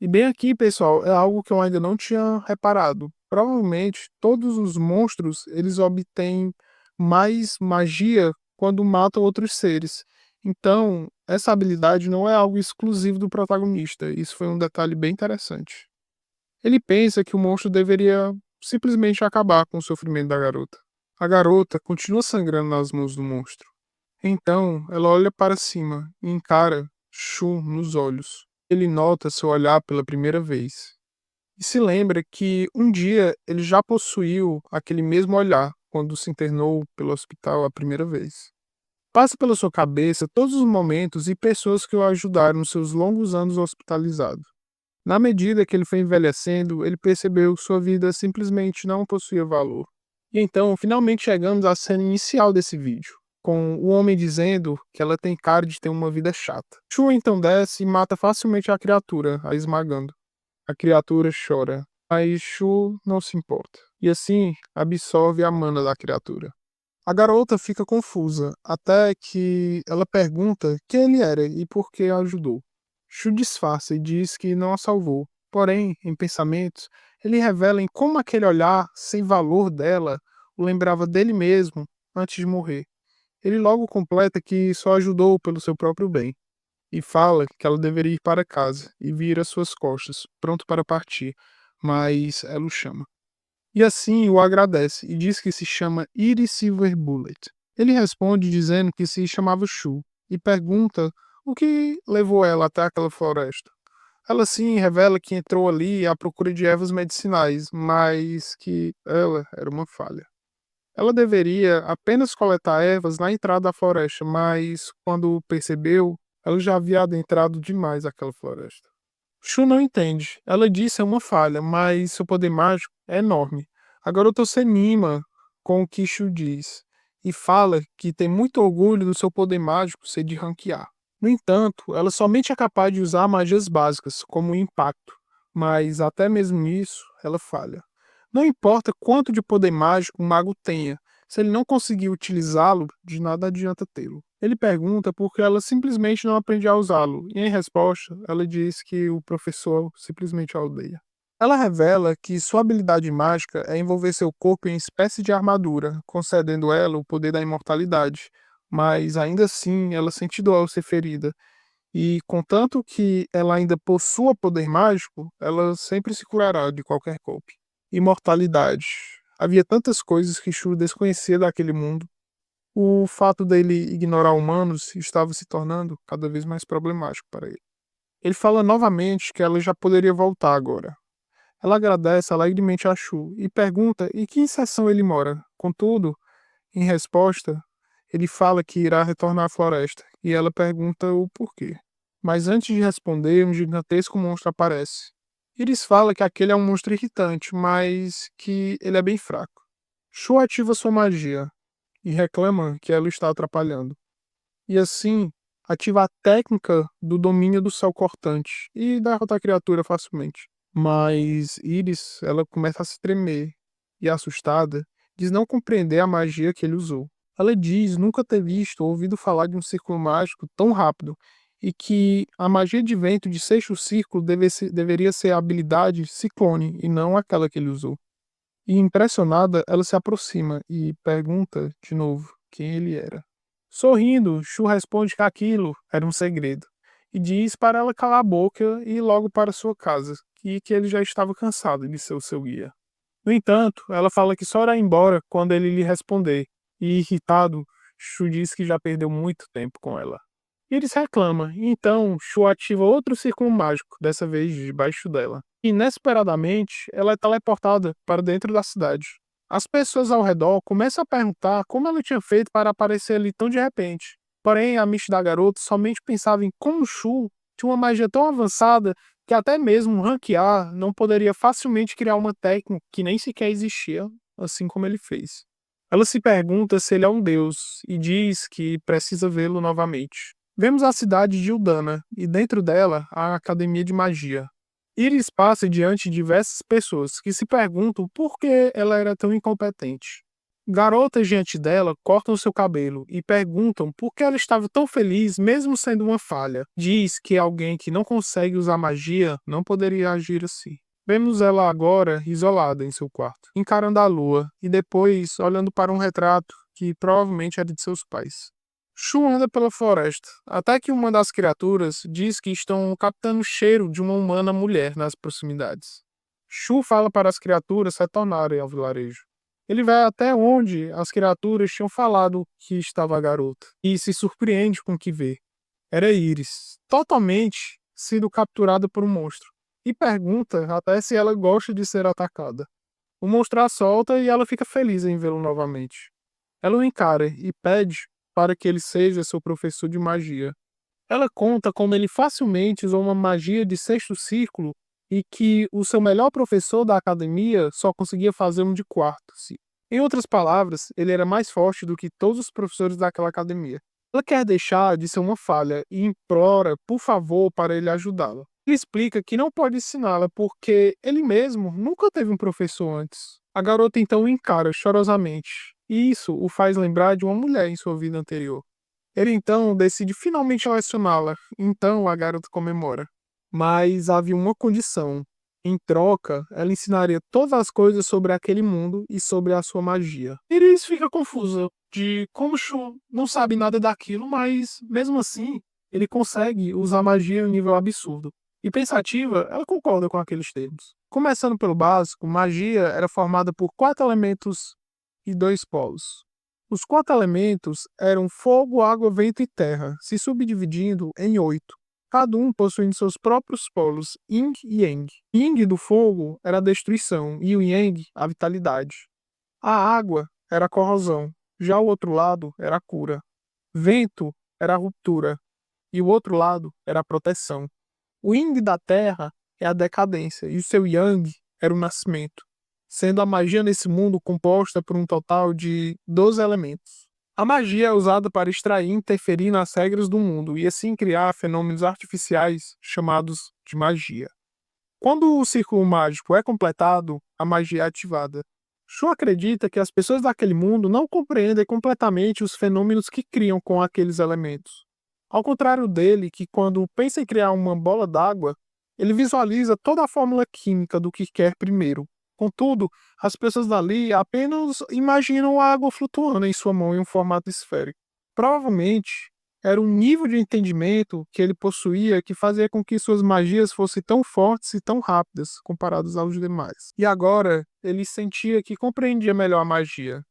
E bem aqui, pessoal, é algo que eu ainda não tinha reparado. Provavelmente todos os monstros eles obtêm mais magia quando matam outros seres. Então, essa habilidade não é algo exclusivo do protagonista. Isso foi um detalhe bem interessante. Ele pensa que o monstro deveria simplesmente acabar com o sofrimento da garota. A garota continua sangrando nas mãos do monstro. Então, ela olha para cima e encara Shu nos olhos. Ele nota seu olhar pela primeira vez. E se lembra que um dia ele já possuiu aquele mesmo olhar quando se internou pelo hospital a primeira vez. Passa pela sua cabeça todos os momentos e pessoas que o ajudaram nos seus longos anos hospitalizado. Na medida que ele foi envelhecendo, ele percebeu que sua vida simplesmente não possuía valor. E então, finalmente chegamos à cena inicial desse vídeo, com o homem dizendo que ela tem cara de ter uma vida chata. Shu então desce e mata facilmente a criatura, a esmagando. A criatura chora, mas Shu não se importa, e assim absorve a mana da criatura. A garota fica confusa, até que ela pergunta quem ele era e por que a ajudou. Shu disfarça e diz que não a salvou, porém, em pensamentos, ele revela em como aquele olhar sem valor dela o lembrava dele mesmo antes de morrer. Ele logo completa que só ajudou pelo seu próprio bem, e fala que ela deveria ir para casa e vira suas costas, pronto para partir, mas ela o chama. E assim o agradece e diz que se chama Iris Silver Bullet. Ele responde dizendo que se chamava Shu e pergunta o que levou ela até aquela floresta. Ela sim revela que entrou ali à procura de ervas medicinais, mas que ela era uma falha. Ela deveria apenas coletar ervas na entrada da floresta, mas quando percebeu, ela já havia adentrado demais aquela floresta. Shu não entende. Ela disse é uma falha, mas seu poder mágico é enorme. A garota se anima com o que Shu diz e fala que tem muito orgulho do seu poder mágico ser de rank A. No entanto, ela somente é capaz de usar magias básicas, como o impacto, mas até mesmo nisso ela falha. Não importa quanto de poder mágico o mago tenha, se ele não conseguir utilizá-lo, de nada adianta tê-lo. Ele pergunta por que ela simplesmente não aprende a usá-lo, e em resposta, ela diz que o professor simplesmente a odeia. Ela revela que sua habilidade mágica é envolver seu corpo em espécie de armadura, concedendo ela o poder da imortalidade, mas ainda assim ela sente dor ao ser ferida. E contanto que ela ainda possua poder mágico, ela sempre se curará de qualquer golpe. Imortalidade. Havia tantas coisas que Shun desconhecia daquele mundo. O fato dele ignorar humanos estava se tornando cada vez mais problemático para ele. Ele fala novamente que ela já poderia voltar agora. Ela agradece alegremente a Shu e pergunta em que seção ele mora. Contudo, em resposta, ele fala que irá retornar à floresta e ela pergunta o porquê. Mas antes de responder, um gigantesco monstro aparece. Iris fala que aquele é um monstro irritante, mas que ele é bem fraco. Shu ativa sua magia e reclama que ela está atrapalhando. E assim, ativa a técnica do domínio do céu cortante e derrota a criatura facilmente. Mas Iris, ela começa a se tremer e, assustada, diz não compreender a magia que ele usou. Ela diz nunca ter visto ou ouvido falar de um círculo mágico tão rápido e que a magia de vento de sexto círculo deveria ser a habilidade Ciclone e não aquela que ele usou. E impressionada, ela se aproxima e pergunta de novo quem ele era. Sorrindo, Shu responde que aquilo era um segredo e diz para ela calar a boca e ir logo para sua casa, e que ele já estava cansado de ser o seu guia. No entanto, ela fala que só irá embora quando ele lhe responder, e irritado, Shu diz que já perdeu muito tempo com ela. Iris reclama, e então Shu ativa outro círculo mágico, dessa vez debaixo dela. Inesperadamente, ela é teleportada para dentro da cidade. As pessoas ao redor começam a perguntar como ela tinha feito para aparecer ali tão de repente. Porém, a mente da garota somente pensava em como Shu tinha uma magia tão avançada que até mesmo um ranquear não poderia facilmente criar uma técnica que nem sequer existia, assim como ele fez. Ela se pergunta se ele é um deus e diz que precisa vê-lo novamente. Vemos a cidade de Uldana e dentro dela a Academia de Magia. Iris passa diante de diversas pessoas que se perguntam por que ela era tão incompetente. Garotas diante dela cortam seu cabelo e perguntam por que ela estava tão feliz mesmo sendo uma falha. Diz que alguém que não consegue usar magia não poderia agir assim. Vemos ela agora isolada em seu quarto, encarando a lua e depois olhando para um retrato que provavelmente era de seus pais. Shu anda pela floresta, até que uma das criaturas diz que estão captando o cheiro de uma humana mulher nas proximidades. Shu fala para as criaturas retornarem ao vilarejo. Ele vai até onde as criaturas tinham falado que estava a garota, e se surpreende com o que vê. Era Iris, totalmente sido capturada por um monstro, e pergunta até se ela gosta de ser atacada. O monstro a solta e ela fica feliz em vê-lo novamente. Ela o encara e pede para que ele seja seu professor de magia. Ela conta como ele facilmente usou uma magia de sexto círculo e que o seu melhor professor da academia só conseguia fazer um de quarto. Em outras palavras, ele era mais forte do que todos os professores daquela academia. Ela quer deixar de ser uma falha e implora, por favor, para ele ajudá-la. Ele explica que não pode ensiná-la porque ele mesmo nunca teve um professor antes. A garota então o encara chorosamente, e isso o faz lembrar de uma mulher em sua vida anterior. Ele então decide finalmente lecioná-la, então a garota comemora. Mas havia uma condição. Em troca, ela ensinaria todas as coisas sobre aquele mundo e sobre a sua magia. Iris fica confusa de como Shu não sabe nada daquilo, mas mesmo assim, ele consegue usar magia em um nível absurdo. E pensativa, ela concorda com aqueles termos. Começando pelo básico, magia era formada por 4 elementos e 2 polos. Os 4 elementos eram fogo, água, vento e terra, se subdividindo em 8, cada um possuindo seus próprios polos Yin e Yang. Yin do fogo era a destruição e o Yang a vitalidade. A água era a corrosão, já o outro lado era a cura. Vento era a ruptura e o outro lado era a proteção. O Yin da terra é a decadência e o seu Yang era o nascimento, sendo a magia nesse mundo composta por um total de 12 elementos. A magia é usada para extrair e interferir nas regras do mundo e assim criar fenômenos artificiais chamados de magia. Quando o círculo mágico é completado, a magia é ativada. Shu acredita que as pessoas daquele mundo não compreendem completamente os fenômenos que criam com aqueles elementos. Ao contrário dele, que quando pensa em criar uma bola d'água, Ele visualiza toda a fórmula química do que quer primeiro. Contudo, as pessoas dali apenas imaginam a água flutuando em sua mão em um formato esférico. Provavelmente, era um nível de entendimento que ele possuía que fazia com que suas magias fossem tão fortes e tão rápidas comparadas aos demais. E agora, ele sentia que compreendia melhor a magia.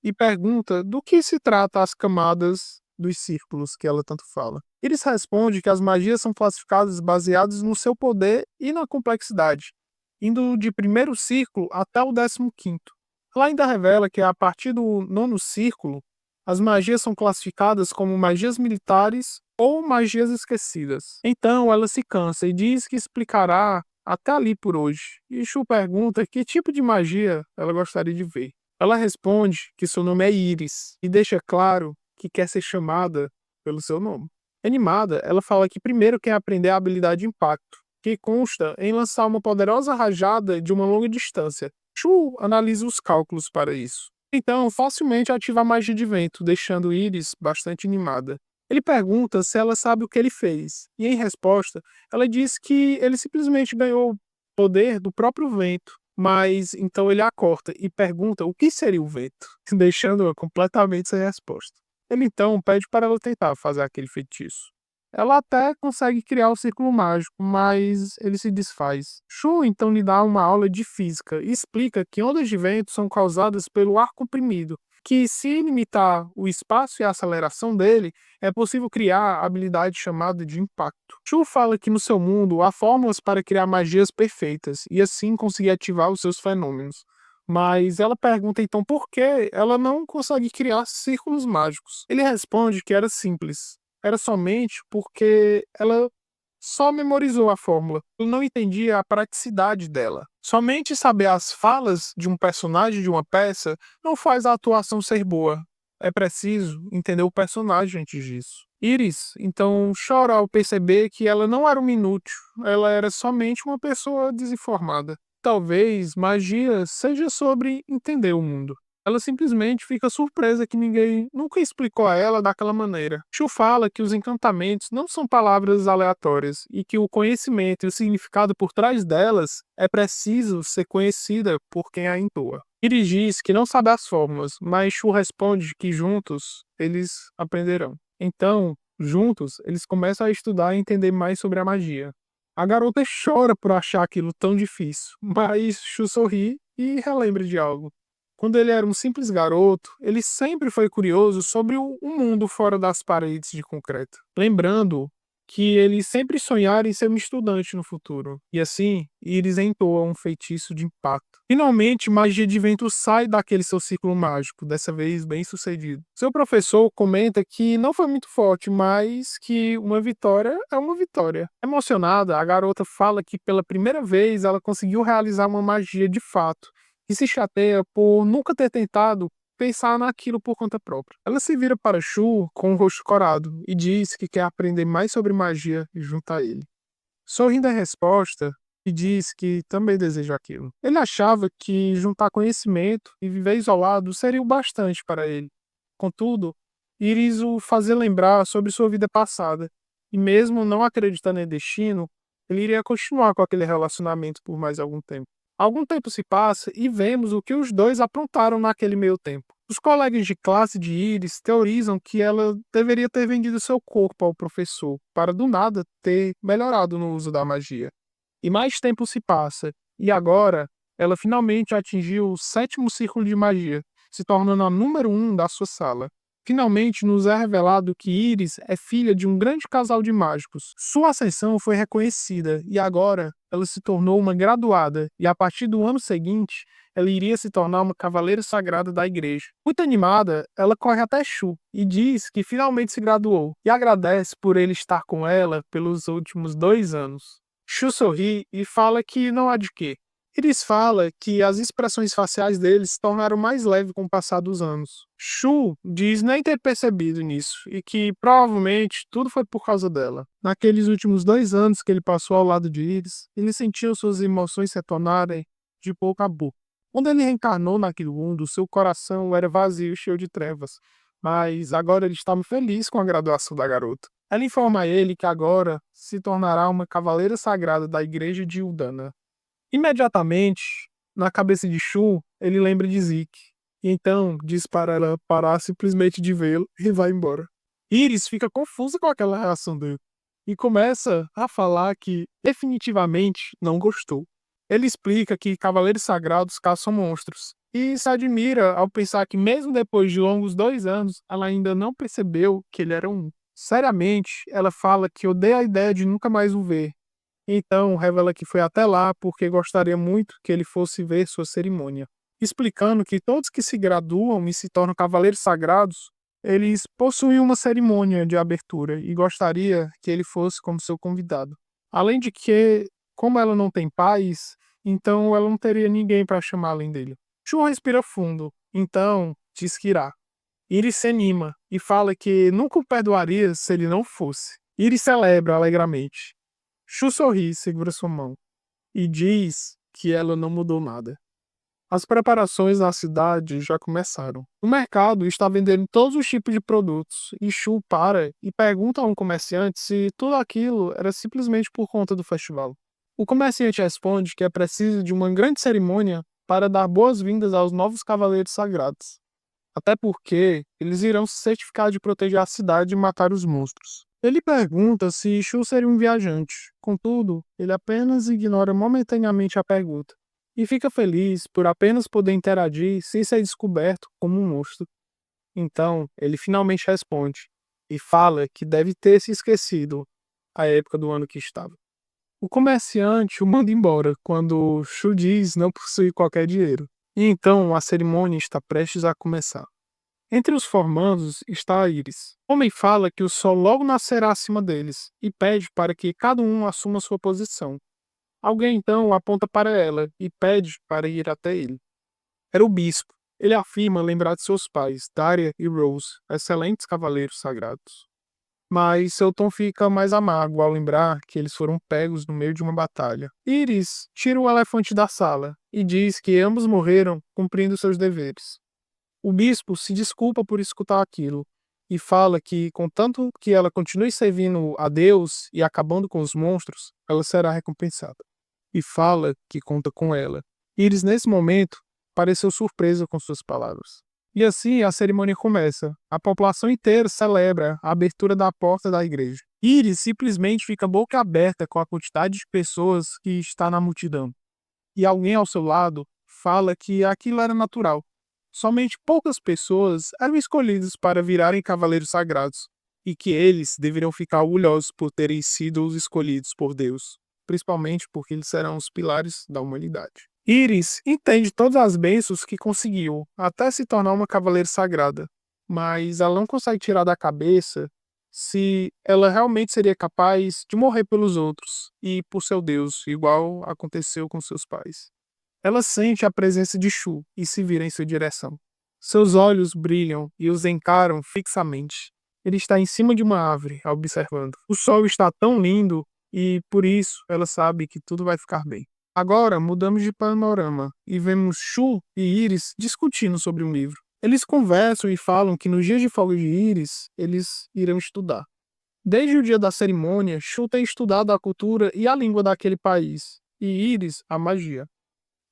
E pergunta do que se trata as camadas dos círculos que ela tanto fala. Eles respondem que as magias são classificadas baseadas no seu poder e na complexidade, indo de primeiro círculo até o 15º. Ela ainda revela que a partir do nono círculo, as magias são classificadas como magias militares ou magias esquecidas. Então ela se cansa e diz que explicará até ali por hoje. E Shu pergunta que tipo de magia ela gostaria de ver. Ela responde que seu nome é Iris e deixa claro que quer ser chamada pelo seu nome. Animada, ela fala que primeiro quer aprender a habilidade de impacto, que consta em lançar uma poderosa rajada de uma longa distância. Shu analisa os cálculos para isso. Então, facilmente ativa a magia de vento, deixando Iris bastante animada. Ele pergunta se ela sabe o que ele fez, e em resposta, ela diz que ele simplesmente ganhou o poder do próprio vento. Mas então ele a corta e pergunta o que seria o vento, deixando-a completamente sem resposta. Ele então pede para ela tentar fazer aquele feitiço. Ela até consegue criar o círculo mágico, mas ele se desfaz. Shu então lhe dá uma aula de física e explica que ondas de vento são causadas pelo ar comprimido, que se limitar o espaço e a aceleração dele, é possível criar a habilidade chamada de impacto. Shu fala que no seu mundo há fórmulas para criar magias perfeitas e assim conseguir ativar os seus fenômenos. Mas ela pergunta então por que ela não consegue criar círculos mágicos. Ele responde que era simples. Era somente porque ela só memorizou a fórmula. Ele não entendia a praticidade dela. Somente saber as falas de um personagem de uma peça não faz a atuação ser boa. É preciso entender o personagem antes disso. Iris, então, chora ao perceber que ela não era uma inútil, ela era somente uma pessoa desinformada. Talvez magia seja sobre entender o mundo. Ela simplesmente fica surpresa que ninguém nunca explicou a ela daquela maneira. Shu fala que os encantamentos não são palavras aleatórias e que o conhecimento e o significado por trás delas é preciso ser conhecida por quem a entoa. Iris diz que não sabe as fórmulas, mas Shu responde que juntos eles aprenderão. Então, juntos, eles começam a estudar e entender mais sobre a magia. A garota chora por achar aquilo tão difícil, mas Shu sorri e relembra de algo. Quando ele era um simples garoto, ele sempre foi curioso sobre o mundo fora das paredes de concreto, lembrando que ele sempre sonhara em ser um estudante no futuro. E assim, Iris entoa um feitiço de impacto. Finalmente, magia de vento sai daquele seu círculo mágico, dessa vez bem sucedido. Seu professor comenta que não foi muito forte, mas que uma vitória é uma vitória. Emocionada, a garota fala que pela primeira vez ela conseguiu realizar uma magia de fato e se chateia por nunca ter tentado pensar naquilo por conta própria. Ela se vira para Shu com o rosto corado e diz que quer aprender mais sobre magia junto a ele. Sorrindo à resposta, e diz que também deseja aquilo. Ele achava que juntar conhecimento e viver isolado seria o bastante para ele. Contudo, Iris o fazia lembrar sobre sua vida passada, e mesmo não acreditando em destino, ele iria continuar com aquele relacionamento por mais algum tempo. Algum tempo se passa e vemos o que os dois aprontaram naquele meio tempo. Os colegas de classe de Iris teorizam que ela deveria ter vendido seu corpo ao professor, para do nada ter melhorado no uso da magia. E mais tempo se passa, e agora ela finalmente atingiu o 7º círculo de magia, se tornando a número 1 da sua sala. Finalmente nos é revelado que Iris é filha de um grande casal de mágicos. Sua ascensão foi reconhecida e agora ela se tornou uma graduada e a partir do ano seguinte ela iria se tornar uma cavaleira sagrada da igreja. Muito animada, ela corre até Shu e diz que finalmente se graduou e agradece por ele estar com ela pelos últimos 2 anos. Shu sorri e fala que não há de quê. Iris fala que as expressões faciais deles se tornaram mais leves com o passar dos anos. Shu diz nem ter percebido nisso e que provavelmente tudo foi por causa dela. Naqueles últimos 2 anos que ele passou ao lado de Iris, ele sentiu suas emoções retornarem de pouco a pouco. Quando ele reencarnou naquele mundo, seu coração era vazio e cheio de trevas, mas agora ele estava feliz com a graduação da garota. Ela informa a ele que agora se tornará uma cavaleira sagrada da igreja de Uldana. Imediatamente, na cabeça de Shu, ele lembra de Zeke. E então diz para ela parar simplesmente de vê-lo e vai embora. Iris fica confusa com aquela reação dele e começa a falar que definitivamente não gostou. Ele explica que cavaleiros sagrados caçam monstros e se admira ao pensar que mesmo depois de longos 2 anos, ela ainda não percebeu que ele era um. Seriamente, ela fala que odeia a ideia de nunca mais o ver. Então, revela que foi até lá porque gostaria muito que ele fosse ver sua cerimônia, explicando que todos que se graduam e se tornam cavaleiros sagrados, eles possuem uma cerimônia de abertura e gostaria que ele fosse como seu convidado. Além de que, como ela não tem pais, então ela não teria ninguém para chamar além dele. Shun respira fundo, então diz que irá. Iris se anima e fala que nunca o perdoaria se ele não fosse. Iris celebra alegremente. Shu sorri e segura sua mão, e diz que ela não mudou nada. As preparações na cidade já começaram. O mercado está vendendo todos os tipos de produtos, e Shu para e pergunta a um comerciante se tudo aquilo era simplesmente por conta do festival. O comerciante responde que é preciso de uma grande cerimônia para dar boas-vindas aos novos cavaleiros sagrados. Até porque eles irão se certificar de proteger a cidade e matar os monstros. Ele pergunta se Shu seria um viajante. Contudo, ele apenas ignora momentaneamente a pergunta e fica feliz por apenas poder interagir sem ser descoberto como um monstro. Então, ele finalmente responde e fala que deve ter se esquecido a época do ano que estava. O comerciante o manda embora quando Shu diz não possuir qualquer dinheiro. E então a cerimônia está prestes a começar. Entre os formandos está a Iris. O homem fala que o sol logo nascerá acima deles e pede para que cada um assuma sua posição. Alguém então aponta para ela e pede para ir até ele. Era o bispo. Ele afirma lembrar de seus pais, Daria e Rose, excelentes cavaleiros sagrados. Mas seu tom fica mais amargo ao lembrar que eles foram pegos no meio de uma batalha. Iris tira o elefante da sala e diz que ambos morreram cumprindo seus deveres. O bispo se desculpa por escutar aquilo e fala que, contanto que ela continue servindo a Deus e acabando com os monstros, ela será recompensada. E fala que conta com ela. Iris, nesse momento, pareceu surpresa com suas palavras. E assim a cerimônia começa. A população inteira celebra a abertura da porta da igreja. Iris simplesmente fica boca aberta com a quantidade de pessoas que está na multidão. E alguém ao seu lado fala que aquilo era natural. Somente poucas pessoas eram escolhidas para virarem cavaleiros sagrados, e que eles deveriam ficar orgulhosos por terem sido os escolhidos por Deus, principalmente porque eles serão os pilares da humanidade. Iris entende todas as bênçãos que conseguiu, até se tornar uma cavaleira sagrada, mas ela não consegue tirar da cabeça se ela realmente seria capaz de morrer pelos outros e por seu Deus, igual aconteceu com seus pais. Ela sente a presença de Shu e se vira em sua direção. Seus olhos brilham e os encaram fixamente. Ele está em cima de uma árvore, a observando. O sol está tão lindo e, por isso, ela sabe que tudo vai ficar bem. Agora, mudamos de panorama e vemos Shu e Iris discutindo sobre um livro. Eles conversam e falam que nos dias de folga de Iris, eles irão estudar. Desde o dia da cerimônia, Shu tem estudado a cultura e a língua daquele país, e Iris a magia.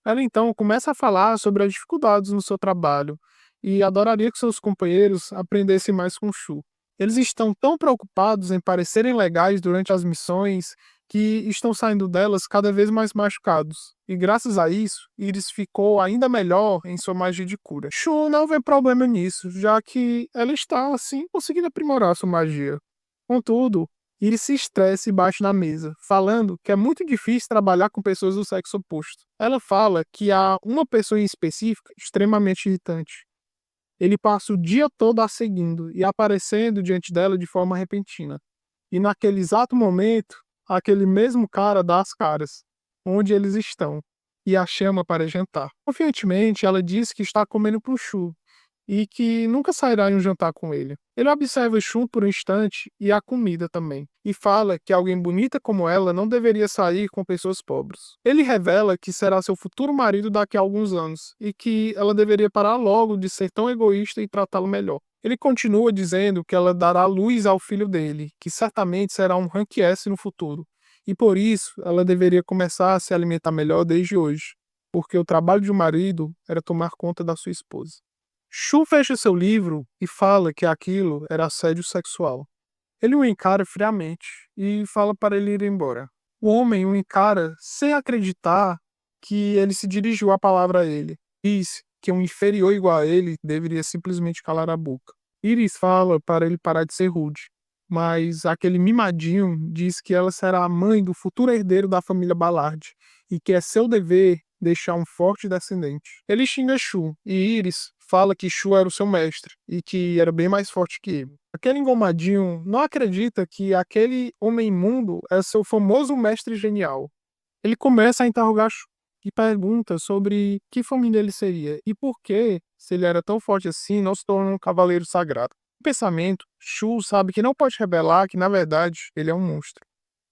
Ela então começa a falar sobre as dificuldades no seu trabalho e adoraria que seus companheiros aprendessem mais com Shu. Eles estão tão preocupados em parecerem legais durante as missões que estão saindo delas cada vez mais machucados. E graças a isso, Iris ficou ainda melhor em sua magia de cura. Shu não vê problema nisso, já que ela está, assim, conseguindo aprimorar sua magia. Contudo, Iris se estressa e bate na mesa, falando que é muito difícil trabalhar com pessoas do sexo oposto. Ela fala que há uma pessoa em específico extremamente irritante. Ele passa o dia todo a seguindo e aparecendo diante dela de forma repentina. E naquele exato momento, aquele mesmo cara dá as caras, onde eles estão, e a chama para jantar. Confiantemente, ela diz que está comendo pro Shu, e que nunca sairá em um jantar com ele. Ele observa Shun por um instante e a comida também, e fala que alguém bonita como ela não deveria sair com pessoas pobres. Ele revela que será seu futuro marido daqui a alguns anos, e que ela deveria parar logo de ser tão egoísta e tratá-lo melhor. Ele continua dizendo que ela dará luz ao filho dele, que certamente será um Rank S no futuro, e por isso ela deveria começar a se alimentar melhor desde hoje, porque o trabalho de um marido era tomar conta da sua esposa. Shu fecha seu livro e fala que aquilo era assédio sexual. Ele o encara friamente e fala para ele ir embora. O homem o encara sem acreditar que ele se dirigiu a palavra a ele. Diz que um inferior igual a ele deveria simplesmente calar a boca. Iris fala para ele parar de ser rude, mas aquele mimadinho diz que ela será a mãe do futuro herdeiro da família Ballard e que é seu dever deixar um forte descendente. Ele xinga Shu e Iris fala que Shu era o seu mestre e que era bem mais forte que ele. Aquele engomadinho não acredita que aquele homem imundo é seu famoso mestre genial. Ele começa a interrogar Shu e pergunta sobre que família ele seria e por que, se ele era tão forte assim, não se tornou um cavaleiro sagrado. No pensamento, Shu sabe que não pode revelar que, na verdade, ele é um monstro.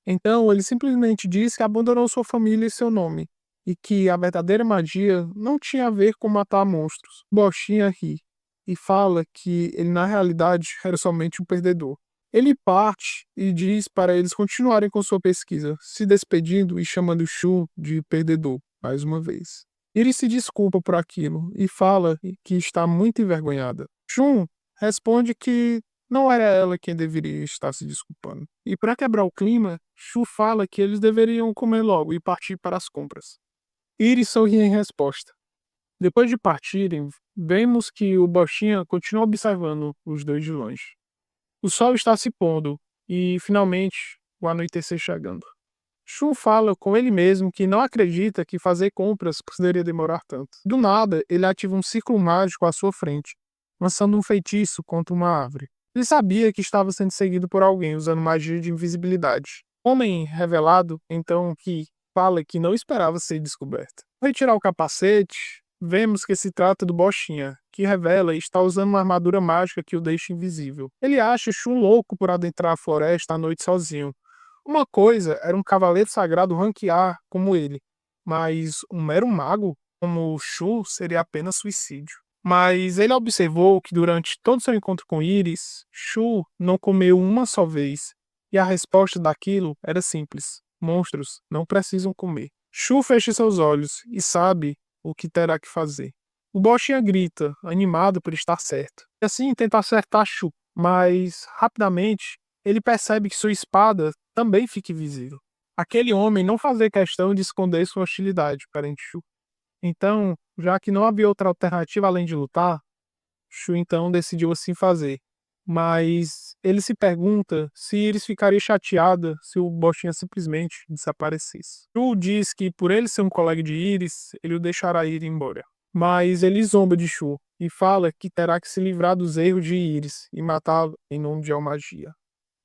Então, ele simplesmente diz que abandonou sua família e seu nome, e que a verdadeira magia não tinha a ver com matar monstros. Bochinha ri e fala que ele, na realidade, era somente um perdedor. Ele parte e diz para eles continuarem com sua pesquisa, se despedindo e chamando Shu de perdedor, mais uma vez. Iris se desculpa por aquilo e fala que está muito envergonhada. Shun responde que não era ela quem deveria estar se desculpando. E para quebrar o clima, Shu fala que eles deveriam comer logo e partir para as compras. Iris sorri em resposta. Depois de partirem, vemos que o Bochinha continua observando os dois de longe. O sol está se pondo e, finalmente, o anoitecer chegando. Shun fala com ele mesmo que não acredita que fazer compras poderia demorar tanto. Do nada, ele ativa um círculo mágico à sua frente, lançando um feitiço contra uma árvore. Ele sabia que estava sendo seguido por alguém usando magia de invisibilidade. O homem revelado, então, que fala que não esperava ser descoberto. Ao retirar o capacete, vemos que se trata do Bochinha, que revela estar usando uma armadura mágica que o deixa invisível. Ele acha Shun louco por adentrar a floresta à noite sozinho. Uma coisa era um cavaleiro sagrado ranquear como ele, mas um mero mago como o Shu seria apenas suicídio. Mas ele observou que durante todo seu encontro com Iris, Shu não comeu uma só vez, e a resposta daquilo era simples: monstros não precisam comer. Shu fecha seus olhos e sabe o que terá que fazer. O Bochinha grita, animado por estar certo, e assim tenta acertar Shu, mas rapidamente ele percebe que sua espada também fica invisível. Aquele homem não fazia questão de esconder sua hostilidade perante Shu. Então, já que não havia outra alternativa além de lutar, Shu então decidiu assim fazer. Mas ele se pergunta se Iris ficaria chateada se o Bochinha simplesmente desaparecesse. Shu diz que por ele ser um colega de Iris, ele o deixará ir embora. Mas ele zomba de Shu e fala que terá que se livrar dos erros de Iris e matá-lo em nome de Almagia.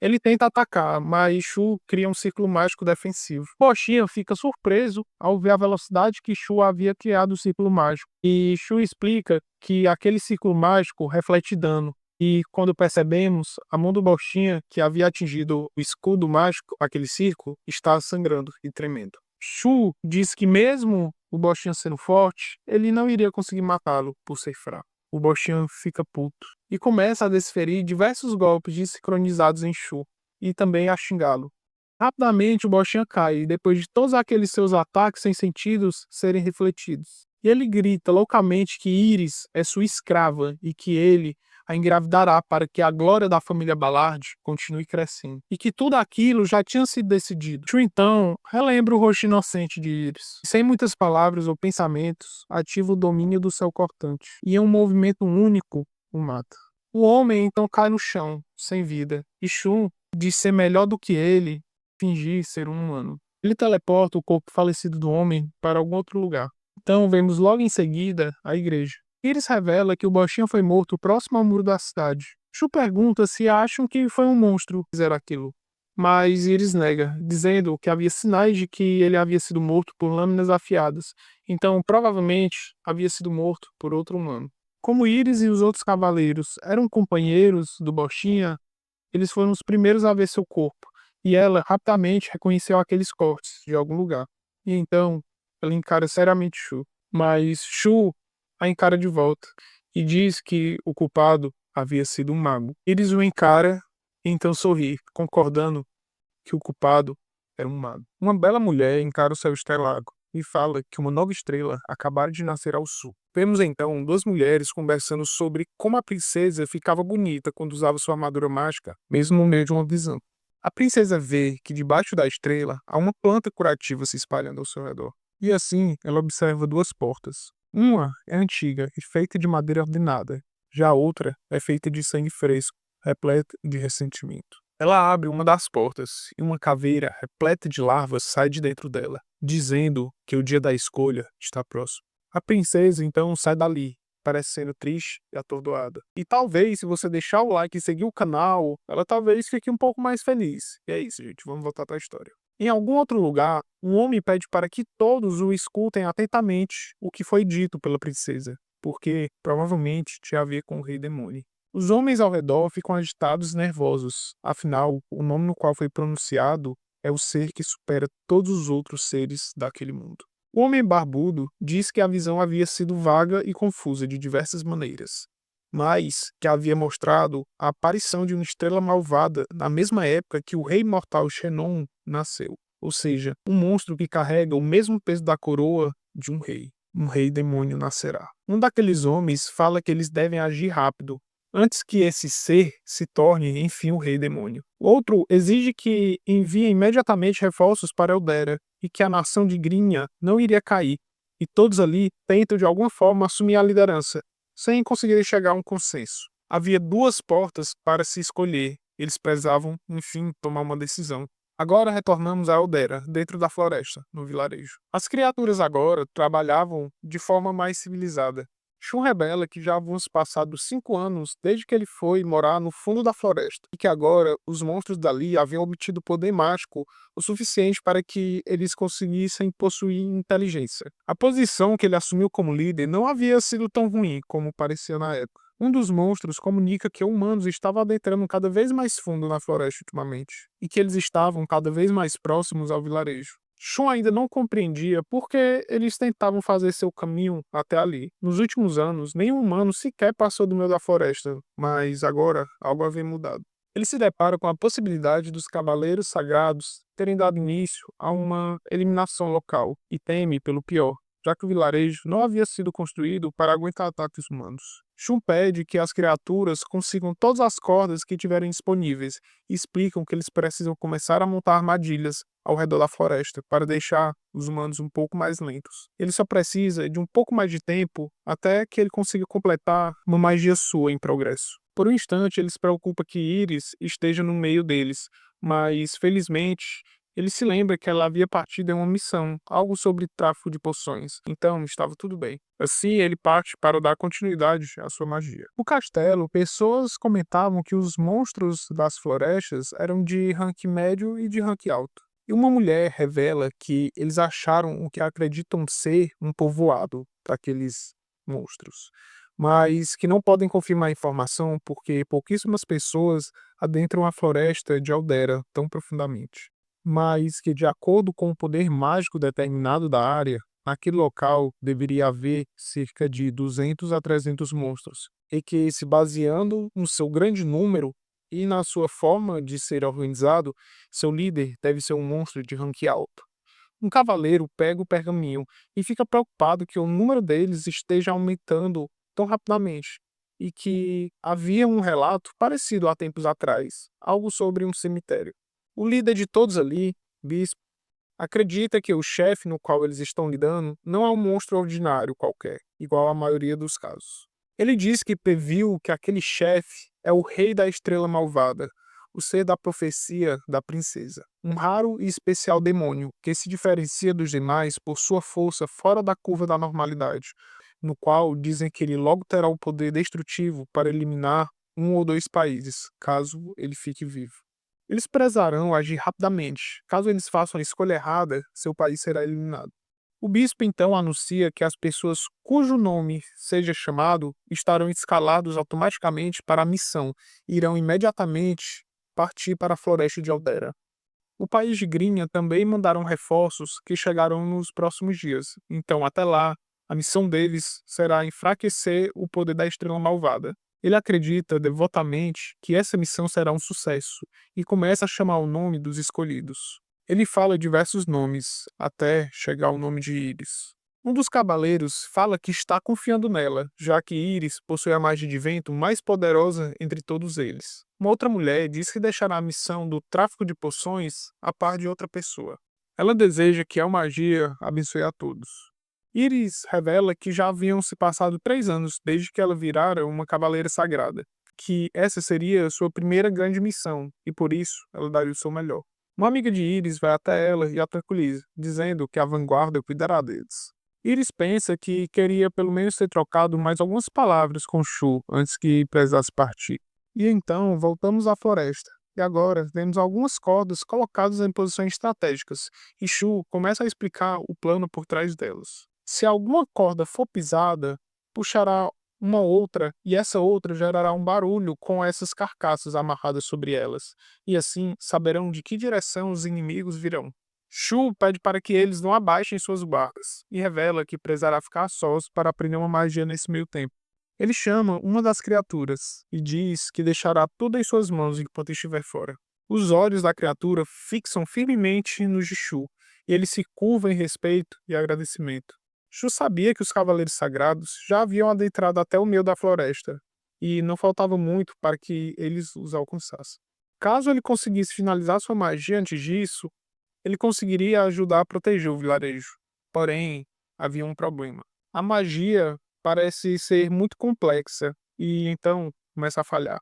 Ele tenta atacar, mas Shu cria um círculo mágico defensivo. Bochinha fica surpreso ao ver a velocidade que Shu havia criado o círculo mágico. E Shu explica que aquele círculo mágico reflete dano. E quando percebemos, a mão do Bochinha, que havia atingido o escudo mágico, aquele círculo, está sangrando e tremendo. Shu diz que mesmo o Bochinha sendo forte, ele não iria conseguir matá-lo por ser fraco. O Bochinha fica puto e começa a desferir diversos golpes desincronizados em Shu e também a xingá-lo. Rapidamente o Bochinha cai, depois de todos aqueles seus ataques sem sentidos serem refletidos. E ele grita loucamente que Iris é sua escrava e que ele a engravidará para que a glória da família Ballard continue crescendo. E que tudo aquilo já tinha sido decidido. Shu então relembra o rosto inocente de Iris. E sem muitas palavras ou pensamentos, ativa o domínio do céu cortante. E em um movimento único, o mata. O homem então cai no chão, sem vida. E Shu diz ser melhor do que ele fingir ser um humano. Ele teleporta o corpo falecido do homem para algum outro lugar. Então vemos logo em seguida a igreja. Iris revela que o Bochinha foi morto próximo ao muro da cidade. Shu pergunta se acham que foi um monstro que fizeram aquilo. Mas Iris nega, dizendo que havia sinais de que ele havia sido morto por lâminas afiadas. Então provavelmente havia sido morto por outro humano. Como Iris e os outros cavaleiros eram companheiros do Bochinha, eles foram os primeiros a ver seu corpo. E ela rapidamente reconheceu aqueles cortes de algum lugar. E então ela encara seriamente Shu. Mas Shu a encara de volta e diz que o culpado havia sido um mago. Iris o encara e então sorri, concordando que o culpado era um mago. Uma bela mulher encara o céu estrelado e fala que uma nova estrela acabara de nascer ao sul. Vemos então duas mulheres conversando sobre como a princesa ficava bonita quando usava sua armadura mágica, mesmo no meio de uma visão. A princesa vê que debaixo da estrela há uma planta curativa se espalhando ao seu redor. E assim ela observa duas portas. Uma é antiga e feita de madeira ordenada, já a outra é feita de sangue fresco, repleta de ressentimento. Ela abre uma das portas e uma caveira repleta de larvas sai de dentro dela, dizendo que o dia da escolha está próximo. A princesa então sai dali, parecendo triste e atordoada. E talvez, se você deixar o like e seguir o canal, ela talvez fique um pouco mais feliz. E é isso, gente. Vamos voltar para a história. Em algum outro lugar, um homem pede para que todos o escutem atentamente o que foi dito pela princesa, porque provavelmente tinha a ver com o rei demônio. Os homens ao redor ficam agitados e nervosos, afinal, o nome no qual foi pronunciado é o ser que supera todos os outros seres daquele mundo. O homem barbudo diz que a visão havia sido vaga e confusa de diversas maneiras, mas que havia mostrado a aparição de uma estrela malvada na mesma época que o rei mortal Xenon nasceu, ou seja, um monstro que carrega o mesmo peso da coroa de um rei. Um rei demônio nascerá. Um daqueles homens fala que eles devem agir rápido, antes que esse ser se torne, enfim, o rei demônio. O outro exige que envie imediatamente reforços para Eldera e que a nação de Grinha não iria cair, e todos ali tentam de alguma forma assumir a liderança, sem conseguir chegar a um consenso. Havia duas portas para se escolher, eles precisavam, enfim, tomar uma decisão. Agora retornamos a Eldera, dentro da floresta, no vilarejo. As criaturas agora trabalhavam de forma mais civilizada. Shun revela que já haviam se passado 5 anos desde que ele foi morar no fundo da floresta, e que agora os monstros dali haviam obtido poder mágico o suficiente para que eles conseguissem possuir inteligência. A posição que ele assumiu como líder não havia sido tão ruim como parecia na época. Um dos monstros comunica que humanos estavam adentrando cada vez mais fundo na floresta ultimamente, e que eles estavam cada vez mais próximos ao vilarejo. Shun ainda não compreendia por que eles tentavam fazer seu caminho até ali. Nos últimos anos, nenhum humano sequer passou do meio da floresta, mas agora algo havia mudado. Ele se depara com a possibilidade dos cavaleiros sagrados terem dado início a uma eliminação local e teme pelo pior, já que o vilarejo não havia sido construído para aguentar ataques humanos. Shun pede que as criaturas consigam todas as cordas que tiverem disponíveis e explicam que eles precisam começar a montar armadilhas ao redor da floresta para deixar os humanos um pouco mais lentos. Ele só precisa de um pouco mais de tempo até que ele consiga completar uma magia sua em progresso. Por um instante, ele se preocupa que Iris esteja no meio deles, mas felizmente ele se lembra que ela havia partido em uma missão, algo sobre tráfico de poções, então estava tudo bem. Assim, ele parte para dar continuidade à sua magia. No castelo, pessoas comentavam que os monstros das florestas eram de rank médio e de rank alto. E uma mulher revela que eles acharam o que acreditam ser um povoado para aqueles monstros, mas que não podem confirmar a informação porque pouquíssimas pessoas adentram a floresta de Aldera tão profundamente, mas que, de acordo com o poder mágico determinado da área, naquele local deveria haver cerca de 200 a 300 monstros, e que, se baseando no seu grande número e na sua forma de ser organizado, seu líder deve ser um monstro de rank alto. Um cavaleiro pega o pergaminho e fica preocupado que o número deles esteja aumentando tão rapidamente, e que havia um relato parecido há tempos atrás, algo sobre um cemitério. O líder de todos ali, Bispo, acredita que o chefe no qual eles estão lidando não é um monstro ordinário qualquer, igual a maioria dos casos. Ele diz que previu que aquele chefe é o rei da estrela malvada, o ser da profecia da princesa, um raro e especial demônio que se diferencia dos demais por sua força fora da curva da normalidade, no qual dizem que ele logo terá o poder destrutivo para eliminar um ou dois países, caso ele fique vivo. Eles prezarão agir rapidamente. Caso eles façam a escolha errada, seu país será eliminado. O bispo então anuncia que as pessoas cujo nome seja chamado estarão escalados automaticamente para a missão e irão imediatamente partir para a floresta de Aldera. O país de Grinha também mandaram reforços que chegarão nos próximos dias, então até lá, a missão deles será enfraquecer o poder da estrela malvada. Ele acredita devotamente que essa missão será um sucesso e começa a chamar o nome dos escolhidos. Ele fala diversos nomes, até chegar ao nome de Íris. Um dos cavaleiros fala que está confiando nela, já que Íris possui a magia de vento mais poderosa entre todos eles. Uma outra mulher diz que deixará a missão do tráfico de poções a par de outra pessoa. Ela deseja que a magia abençoe a todos. Íris revela que já haviam se passado 3 anos desde que ela virara uma cavaleira sagrada, que essa seria sua primeira grande missão e por isso ela daria o seu melhor. Uma amiga de Íris vai até ela e a tranquiliza, dizendo que a vanguarda cuidará deles. Íris pensa que queria pelo menos ter trocado mais algumas palavras com Shu antes que precisasse partir. E então voltamos à floresta. E agora vemos algumas cordas colocadas em posições estratégicas, e Shu começa a explicar o plano por trás delas. Se alguma corda for pisada, puxará uma outra, e essa outra gerará um barulho com essas carcaças amarradas sobre elas, e assim saberão de que direção os inimigos virão. Shu pede para que eles não abaixem suas guardas, e revela que precisará ficar sós para aprender uma magia nesse meio tempo. Ele chama uma das criaturas e diz que deixará tudo em suas mãos enquanto estiver fora. Os olhos da criatura fixam firmemente no de Shu, e ele se curva em respeito e agradecimento. Shu sabia que os cavaleiros sagrados já haviam adentrado até o meio da floresta, e não faltava muito para que eles os alcançassem. Caso ele conseguisse finalizar sua magia antes disso, ele conseguiria ajudar a proteger o vilarejo. Porém, havia um problema. A magia parece ser muito complexa e então começa a falhar.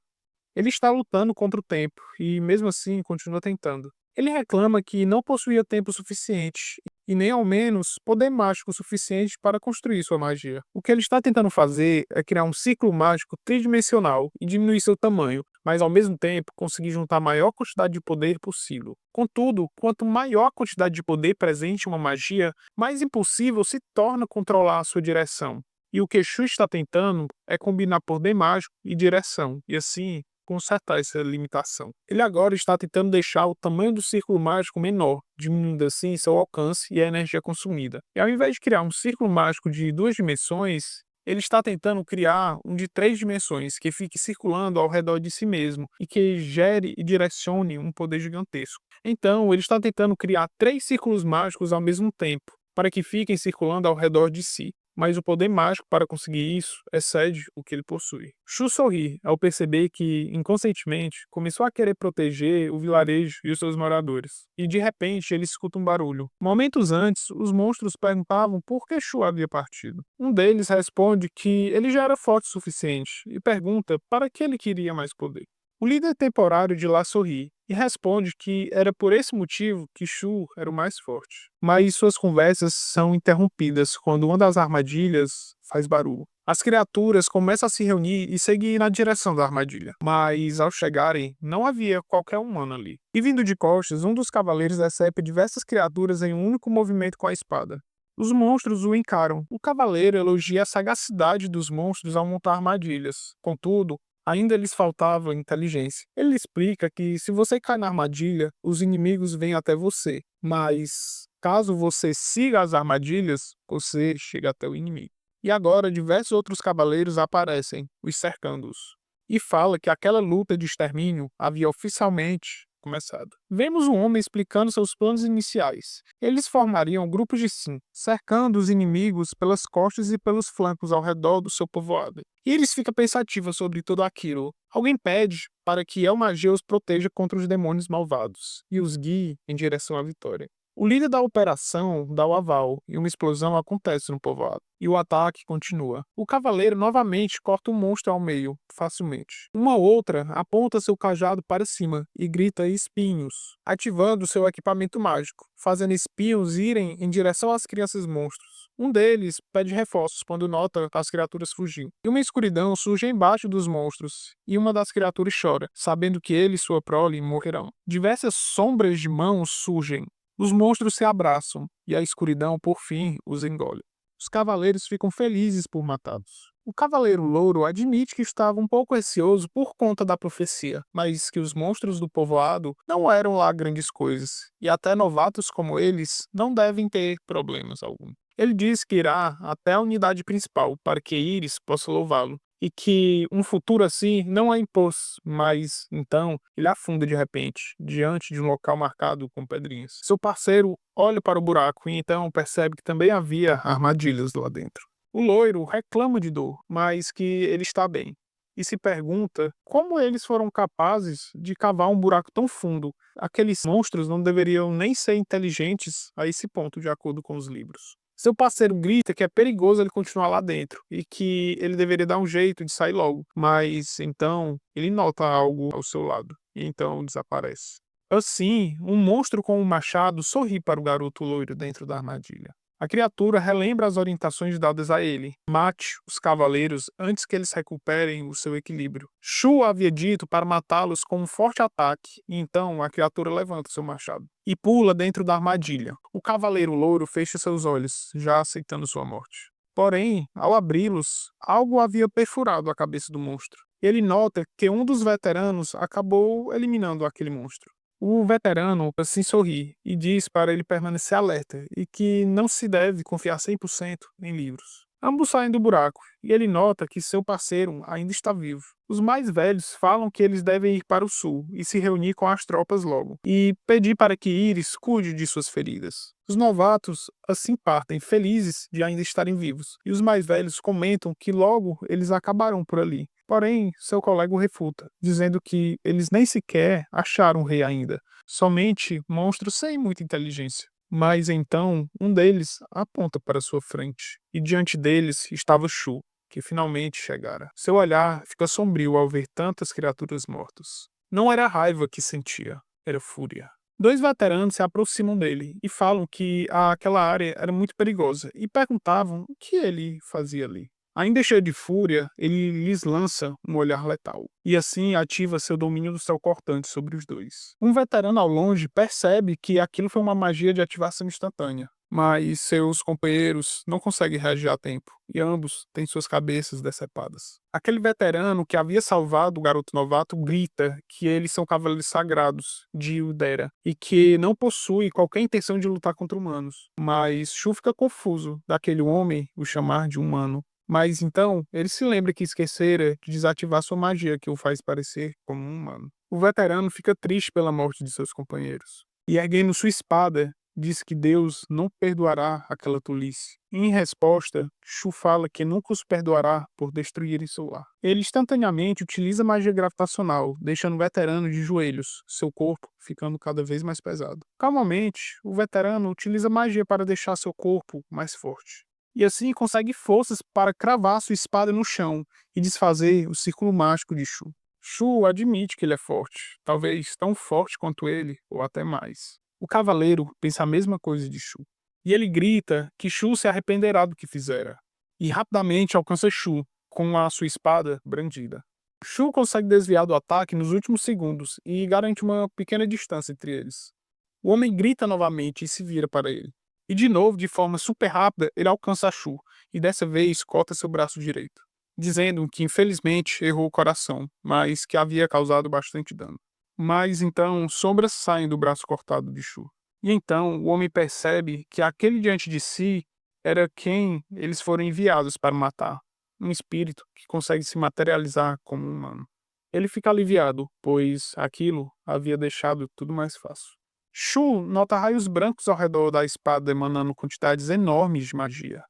Ele está lutando contra o tempo e, mesmo assim, continua tentando. Ele reclama que não possuía tempo suficiente e nem ao menos poder mágico suficiente para construir sua magia. O que ele está tentando fazer é criar um ciclo mágico tridimensional e diminuir seu tamanho, mas ao mesmo tempo conseguir juntar a maior quantidade de poder possível. Contudo, quanto maior a quantidade de poder presente em uma magia, mais impossível se torna controlar a sua direção. E o que Shu está tentando é combinar poder mágico e direção, e assim consertar essa limitação. Ele agora está tentando deixar o tamanho do círculo mágico menor, diminuindo assim seu alcance e a energia consumida. E ao invés de criar um círculo mágico de 2 dimensões, ele está tentando criar um de 3 dimensões, que fique circulando ao redor de si mesmo e que gere e direcione um poder gigantesco. Então, ele está tentando criar 3 círculos mágicos ao mesmo tempo, para que fiquem circulando ao redor de si. Mas o poder mágico para conseguir isso excede o que ele possui. Shu sorri ao perceber que, inconscientemente, começou a querer proteger o vilarejo e os seus moradores. E de repente ele escuta um barulho. Momentos antes, os monstros perguntavam por que Shu havia partido. Um deles responde que ele já era forte o suficiente e pergunta para que ele queria mais poder. O líder temporário de lá sorri e responde que era por esse motivo que Shu era o mais forte. Mas suas conversas são interrompidas quando uma das armadilhas faz barulho. As criaturas começam a se reunir e seguir na direção da armadilha, mas ao chegarem, não havia qualquer humano ali. E vindo de costas, um dos cavaleiros decepa diversas criaturas em um único movimento com a espada. Os monstros o encaram. O cavaleiro elogia a sagacidade dos monstros ao montar armadilhas. Contudo, ainda lhes faltava inteligência. Ele explica que se você cai na armadilha, os inimigos vêm até você, mas caso você siga as armadilhas, você chega até o inimigo. E agora diversos outros cavaleiros aparecem, os cercando-os, e fala que aquela luta de extermínio havia oficialmente começado. Vemos um homem explicando seus planos iniciais. Eles formariam grupos de 5, cercando os inimigos pelas costas e pelos flancos ao redor do seu povoado. E eles ficam pensativos sobre tudo aquilo. Alguém pede para que El Magia os proteja contra os demônios malvados e os guie em direção à vitória. O líder da operação dá o aval e uma explosão acontece no povoado. E o ataque continua. O cavaleiro novamente corta o monstro ao meio, facilmente. Uma outra aponta seu cajado para cima e grita espinhos, ativando seu equipamento mágico, fazendo espinhos irem em direção às crianças monstros. Um deles pede reforços quando nota as criaturas fugindo. E uma escuridão surge embaixo dos monstros, e uma das criaturas chora, sabendo que ele e sua prole morrerão. Diversas sombras de mãos surgem. Os monstros se abraçam, e a escuridão, por fim, os engole. Os cavaleiros ficam felizes por matá-los. O cavaleiro louro admite que estava um pouco receoso por conta da profecia, mas que os monstros do povoado não eram lá grandes coisas, e até novatos como eles não devem ter problemas algum. Ele diz que irá até a unidade principal para que Íris possa louvá-lo, e que um futuro assim não é imposto, mas então ele afunda de repente, diante de um local marcado com pedrinhas. Seu parceiro olha para o buraco e então percebe que também havia armadilhas lá dentro. O loiro reclama de dor, mas que ele está bem. E se pergunta como eles foram capazes de cavar um buraco tão fundo. Aqueles monstros não deveriam nem ser inteligentes a esse ponto, de acordo com os livros. Seu parceiro grita que é perigoso ele continuar lá dentro e que ele deveria dar um jeito de sair logo, mas então ele nota algo ao seu lado e então desaparece. Assim, um monstro com um machado sorri para o garoto loiro dentro da armadilha. A criatura relembra as orientações dadas a ele. Mate os cavaleiros antes que eles recuperem o seu equilíbrio. Shu havia dito para matá-los com um forte ataque, e então a criatura levanta seu machado e pula dentro da armadilha. O cavaleiro louro fecha seus olhos, já aceitando sua morte. Porém, ao abri-los, algo havia perfurado a cabeça do monstro. Ele nota que um dos veteranos acabou eliminando aquele monstro. O veterano assim sorri e diz para ele permanecer alerta e que não se deve confiar 100% em livros. Ambos saem do buraco e ele nota que seu parceiro ainda está vivo. Os mais velhos falam que eles devem ir para o sul e se reunir com as tropas logo, e pedir para que Iris cuide de suas feridas. Os novatos assim partem felizes de ainda estarem vivos, e os mais velhos comentam que logo eles acabarão por ali. Porém, seu colega o refuta, dizendo que eles nem sequer acharam o rei ainda, somente monstros sem muita inteligência. Mas então, um deles aponta para sua frente, e diante deles estava Shu, que finalmente chegara. Seu olhar fica sombrio ao ver tantas criaturas mortas. Não era raiva que sentia, era fúria. Dois veteranos se aproximam dele e falam que aquela área era muito perigosa e perguntavam o que ele fazia ali. Ainda cheio de fúria, ele lhes lança um olhar letal, e assim ativa seu domínio do céu cortante sobre os dois. Um veterano ao longe percebe que aquilo foi uma magia de ativação instantânea, mas seus companheiros não conseguem reagir a tempo, e ambos têm suas cabeças decepadas. Aquele veterano que havia salvado o garoto novato grita que eles são cavaleiros sagrados de Udera e que não possui qualquer intenção de lutar contra humanos. Mas Shu fica confuso daquele homem o chamar de humano. Mas então, ele se lembra que esquecera de desativar sua magia que o faz parecer como um humano. O veterano fica triste pela morte de seus companheiros. E erguendo sua espada, diz que Deus não perdoará aquela tolice. Em resposta, Shu fala que nunca os perdoará por destruírem seu lar. Ele instantaneamente utiliza magia gravitacional, deixando o veterano de joelhos, seu corpo ficando cada vez mais pesado. Calmamente, o veterano utiliza magia para deixar seu corpo mais forte. E assim consegue forças para cravar sua espada no chão e desfazer o círculo mágico de Shu. Shu admite que ele é forte, talvez tão forte quanto ele, ou até mais. O cavaleiro pensa a mesma coisa de Shu. E ele grita que Shu se arrependerá do que fizera. E rapidamente alcança Shu, com a sua espada brandida. Shu consegue desviar do ataque nos últimos segundos e garante uma pequena distância entre eles. O homem grita novamente e se vira para ele. E de novo, de forma super rápida, ele alcança a Shu, e dessa vez corta seu braço direito, dizendo que infelizmente errou o coração, mas que havia causado bastante dano. Mas então, sombras saem do braço cortado de Shu. E então, o homem percebe que aquele diante de si era quem eles foram enviados para matar, um espírito que consegue se materializar como um humano. Ele fica aliviado, pois aquilo havia deixado tudo mais fácil. Shu nota raios brancos ao redor da espada emanando quantidades enormes de magia.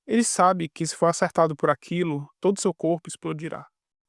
Ele sabe que se for acertado por aquilo, todo seu corpo explodirá.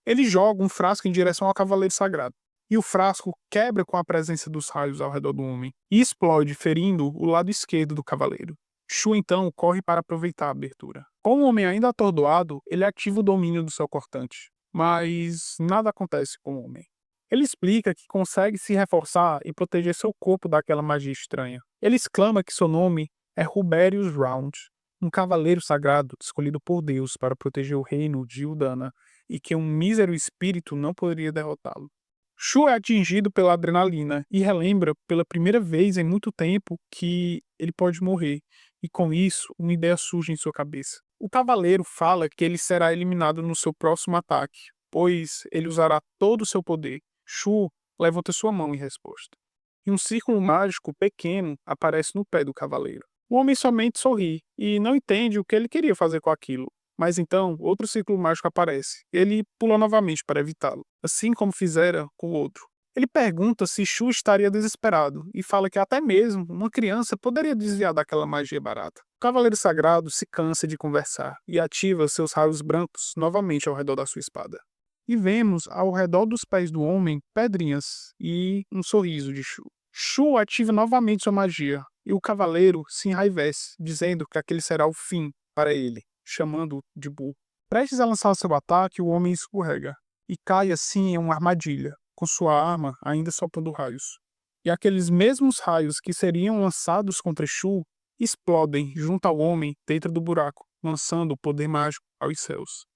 Ele joga um frasco em direção ao cavaleiro sagrado, e o frasco quebra com a presença dos raios ao redor do homem, e explode, ferindo o lado esquerdo do cavaleiro. Shu então corre para aproveitar a abertura. Com o homem ainda atordoado, ele ativa o domínio do céu cortante, mas nada acontece com o homem. Ele explica que consegue se reforçar e proteger seu corpo daquela magia estranha. Ele exclama que seu nome é Ruberius Round, um cavaleiro sagrado escolhido por Deus para proteger o reino de Udana, e que um mísero espírito não poderia derrotá-lo. Shu é atingido pela adrenalina e relembra pela primeira vez em muito tempo que ele pode morrer, e com isso uma ideia surge em sua cabeça. O cavaleiro fala que ele será eliminado no seu próximo ataque, pois ele usará todo o seu poder. Shu levanta sua mão em resposta, e um círculo mágico pequeno aparece no pé do cavaleiro. O homem somente sorri e não entende o que ele queria fazer com aquilo, Mas então, outro círculo mágico aparece. Ele pula novamente para evitá-lo, assim como fizera com o outro. Ele pergunta se Shu estaria desesperado e fala que até mesmo uma criança poderia desviar daquela magia barata. O Cavaleiro Sagrado se cansa de conversar e ativa seus raios brancos novamente ao redor da sua espada. E vemos ao redor dos pés do homem pedrinhas e um sorriso de Shu. Shu ativa novamente sua magia e o cavaleiro se enraivece, dizendo que aquele será o fim para ele, chamando-o de burro. Prestes a lançar seu ataque, o homem escorrega e cai assim em uma armadilha, com sua arma ainda soltando raios. E aqueles mesmos raios que seriam lançados contra Shu explodem junto ao homem dentro do buraco, lançando o poder mágico aos céus.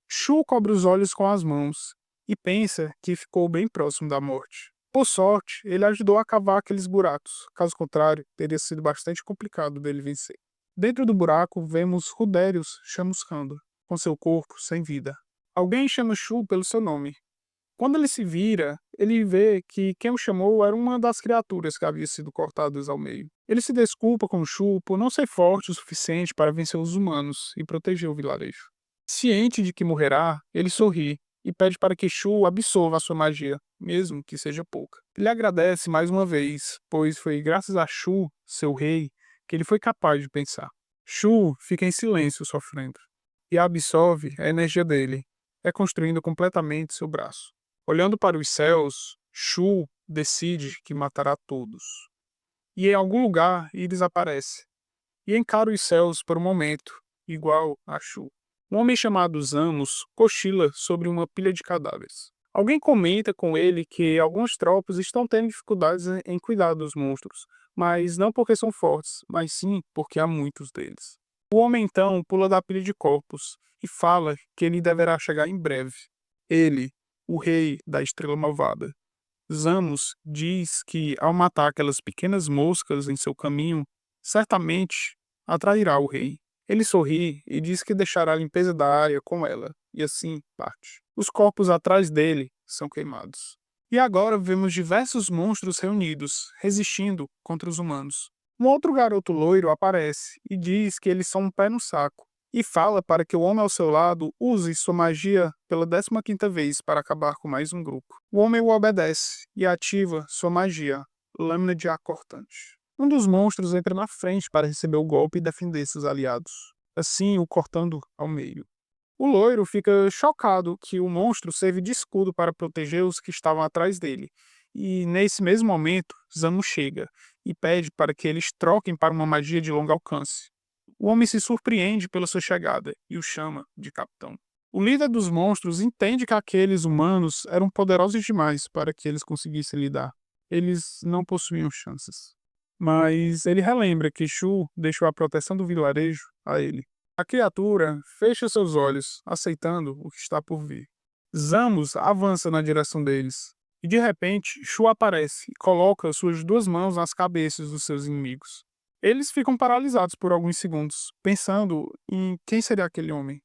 Shu cobre os olhos com as mãos e pensa que ficou bem próximo da morte. Por sorte, ele ajudou a cavar aqueles buracos, caso contrário, teria sido bastante complicado dele vencer. Dentro do buraco, vemos Rudérius chamuscando, com seu corpo sem vida. Alguém chama Shu pelo seu nome. Quando ele se vira, ele vê que quem o chamou era uma das criaturas que havia sido cortadas ao meio. Ele se desculpa com Shu por não ser forte o suficiente para vencer os humanos e proteger o vilarejo. Ciente de que morrerá, ele sorri e pede para que Shu absorva a sua magia, mesmo que seja pouca. Ele agradece mais uma vez, pois foi graças a Shu, seu rei, que ele foi capaz de pensar. Shu fica em silêncio sofrendo e absorve a energia dele, reconstruindo completamente seu braço. Olhando para os céus, Shu decide que matará todos. E em algum lugar Iris aparece e encara os céus por um momento, igual a Shu. Um homem chamado Zamos cochila sobre uma pilha de cadáveres. Alguém comenta com ele que algumas tropas estão tendo dificuldades em cuidar dos monstros, mas não porque são fortes, mas sim porque há muitos deles. O homem então pula da pilha de corpos e fala que ele deverá chegar em breve. Ele, o rei da Estrela Malvada. Zamos diz que ao matar aquelas pequenas moscas em seu caminho, certamente atrairá o rei. Ele sorri e diz que deixará a limpeza da área com ela, e assim parte. Os corpos atrás dele são queimados. E agora vemos diversos monstros reunidos, resistindo contra os humanos. Um outro garoto loiro aparece e diz que eles são um pé no saco, e fala para que o homem ao seu lado use sua magia pela 15ª vez para acabar com mais um grupo. O homem o obedece e ativa sua magia, Lâmina de Ar Cortante. Um dos monstros entra na frente para receber o golpe e defender seus aliados, assim o cortando ao meio. O loiro fica chocado que o monstro serve de escudo para proteger os que estavam atrás dele, e nesse mesmo momento, Zamo chega e pede para que eles troquem para uma magia de longo alcance. O homem se surpreende pela sua chegada e o chama de capitão. O líder dos monstros entende que aqueles humanos eram poderosos demais para que eles conseguissem lidar. Eles não possuíam chances. Mas ele relembra que Shu deixou a proteção do vilarejo a ele. A criatura fecha seus olhos, aceitando o que está por vir. Zamos avança na direção deles. E de repente, Shu aparece e coloca suas duas mãos nas cabeças dos seus inimigos. Eles ficam paralisados por alguns segundos, pensando em quem seria aquele homem.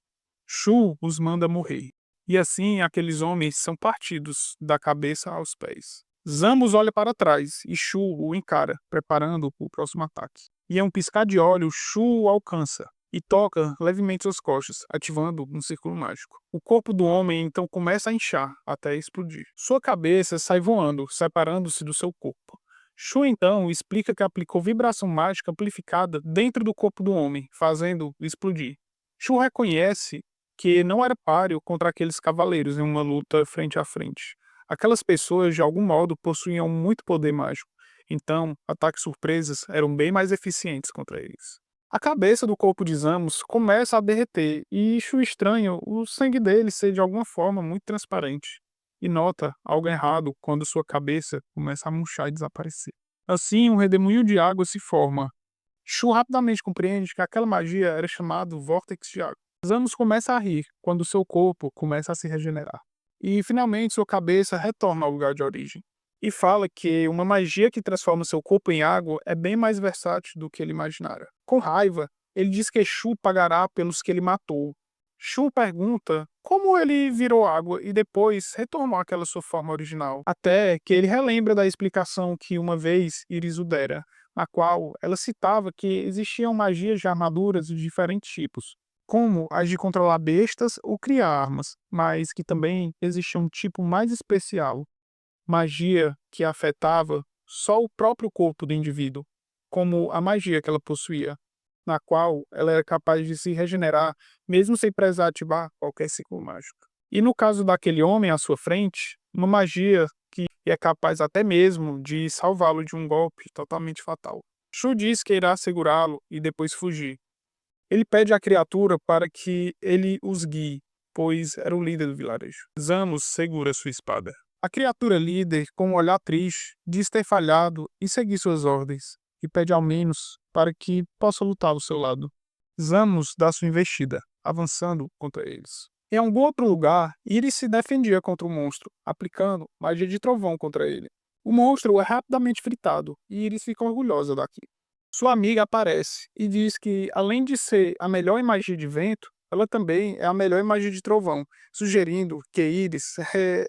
Shu os manda morrer. E assim, aqueles homens são partidos da cabeça aos pés. Zamos olha para trás e Shu o encara, preparando o próximo ataque. E em um piscar de olhos, Shu o alcança e toca levemente suas costas, ativando um círculo mágico. O corpo do homem então começa a inchar até explodir. Sua cabeça sai voando, separando-se do seu corpo. Shu então explica que aplicou vibração mágica amplificada dentro do corpo do homem, fazendo explodir. Shu reconhece que não era páreo contra aqueles cavaleiros em uma luta frente a frente. Aquelas pessoas, de algum modo, possuíam muito poder mágico, então ataques surpresas eram bem mais eficientes contra eles. A cabeça do corpo de Zamos começa a derreter e Shu estranha o sangue dele ser de alguma forma muito transparente e nota algo errado quando sua cabeça começa a murchar e desaparecer. Assim, um redemoinho de água se forma. Shu rapidamente compreende que aquela magia era chamada Vórtex de Água. Zamos começa a rir quando seu corpo começa a se regenerar. E finalmente sua cabeça retorna ao lugar de origem. E fala que uma magia que transforma seu corpo em água é bem mais versátil do que ele imaginara. Com raiva, ele diz que Shu pagará pelos que ele matou. Shu pergunta como ele virou água e depois retornou àquela sua forma original, até que ele relembra da explicação que uma vez Iris o dera, na qual ela citava que existiam magias de armaduras de diferentes tipos, como as de controlar bestas ou criar armas, mas que também existia um tipo mais especial, magia que afetava só o próprio corpo do indivíduo, como a magia que ela possuía, na qual ela era capaz de se regenerar mesmo sem precisar ativar qualquer ciclo mágico. E no caso daquele homem à sua frente, uma magia que é capaz até mesmo de salvá-lo de um golpe totalmente fatal. Shu diz que irá segurá-lo e depois fugir. Ele pede à criatura para que ele os guie, pois era o líder do vilarejo. Zanos segura sua espada. A criatura líder, com um olhar triste, diz ter falhado e seguir suas ordens, e pede ao menos para que possa lutar ao seu lado. Zanos dá sua investida, avançando contra eles. Em algum outro lugar, Iris se defendia contra o monstro, aplicando magia de trovão contra ele. O monstro é rapidamente fritado, e Iris fica orgulhosa daquilo. Sua amiga aparece e diz que, além de ser a melhor em magia de vento, ela também é a melhor em magia de trovão, sugerindo que Iris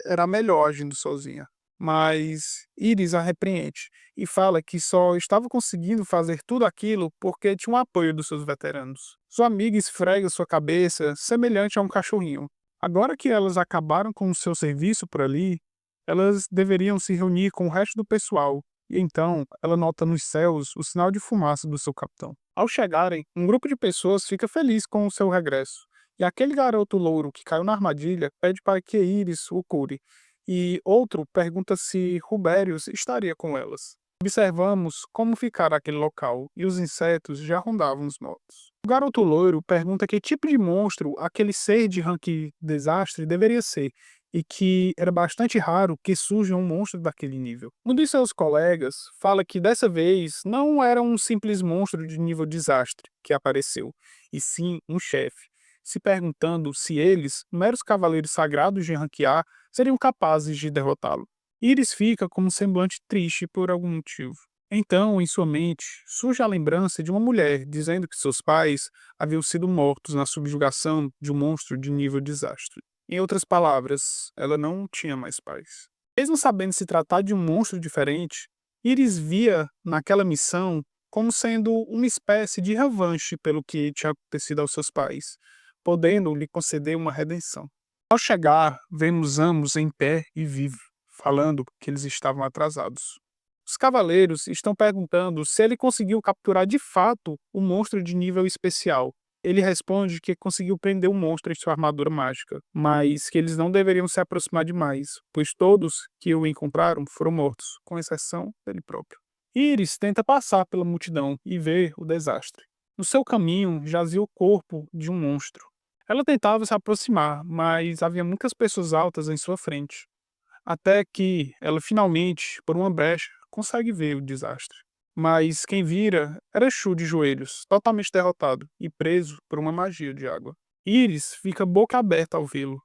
era melhor agindo sozinha. Mas Iris a repreende e fala que só estava conseguindo fazer tudo aquilo porque tinha o apoio dos seus veteranos. Sua amiga esfrega sua cabeça, semelhante a um cachorrinho. Agora que elas acabaram com o seu serviço por ali, elas deveriam se reunir com o resto do pessoal e então ela nota nos céus o sinal de fumaça do seu capitão. Ao chegarem, um grupo de pessoas fica feliz com o seu regresso, e aquele garoto louro que caiu na armadilha pede para que Iris o cure, e outro pergunta se Rubérius estaria com elas. Observamos como ficara aquele local, e os insetos já rondavam os mortos. O garoto loiro pergunta que tipo de monstro aquele ser de rank desastre deveria ser, e que era bastante raro que surja um monstro daquele nível. Um dos seus colegas fala que dessa vez não era um simples monstro de nível desastre que apareceu, e sim um chefe, se perguntando se eles, meros cavaleiros sagrados de rank A, seriam capazes de derrotá-lo. Iris fica com um semblante triste por algum motivo. Então, em sua mente, surge a lembrança de uma mulher dizendo que seus pais haviam sido mortos na subjugação de um monstro de nível desastre. Em outras palavras, ela não tinha mais pais. Mesmo sabendo se tratar de um monstro diferente, Iris via naquela missão como sendo uma espécie de revanche pelo que tinha acontecido aos seus pais, podendo lhe conceder uma redenção. Ao chegar, vemos ambos em pé e vivos, falando que eles estavam atrasados. Os cavaleiros estão perguntando se ele conseguiu capturar de fato o monstro de nível especial. Ele responde que conseguiu prender o monstro em sua armadura mágica, mas que eles não deveriam se aproximar demais, pois todos que o encontraram foram mortos, com exceção dele próprio. Iris tenta passar pela multidão e ver o desastre. No seu caminho jazia o corpo de um monstro. Ela tentava se aproximar, mas havia muitas pessoas altas em sua frente. Até que ela finalmente, por uma brecha, consegue ver o desastre. Mas quem vira era Shu de joelhos, totalmente derrotado e preso por uma magia de água. Iris fica boca aberta ao vê-lo.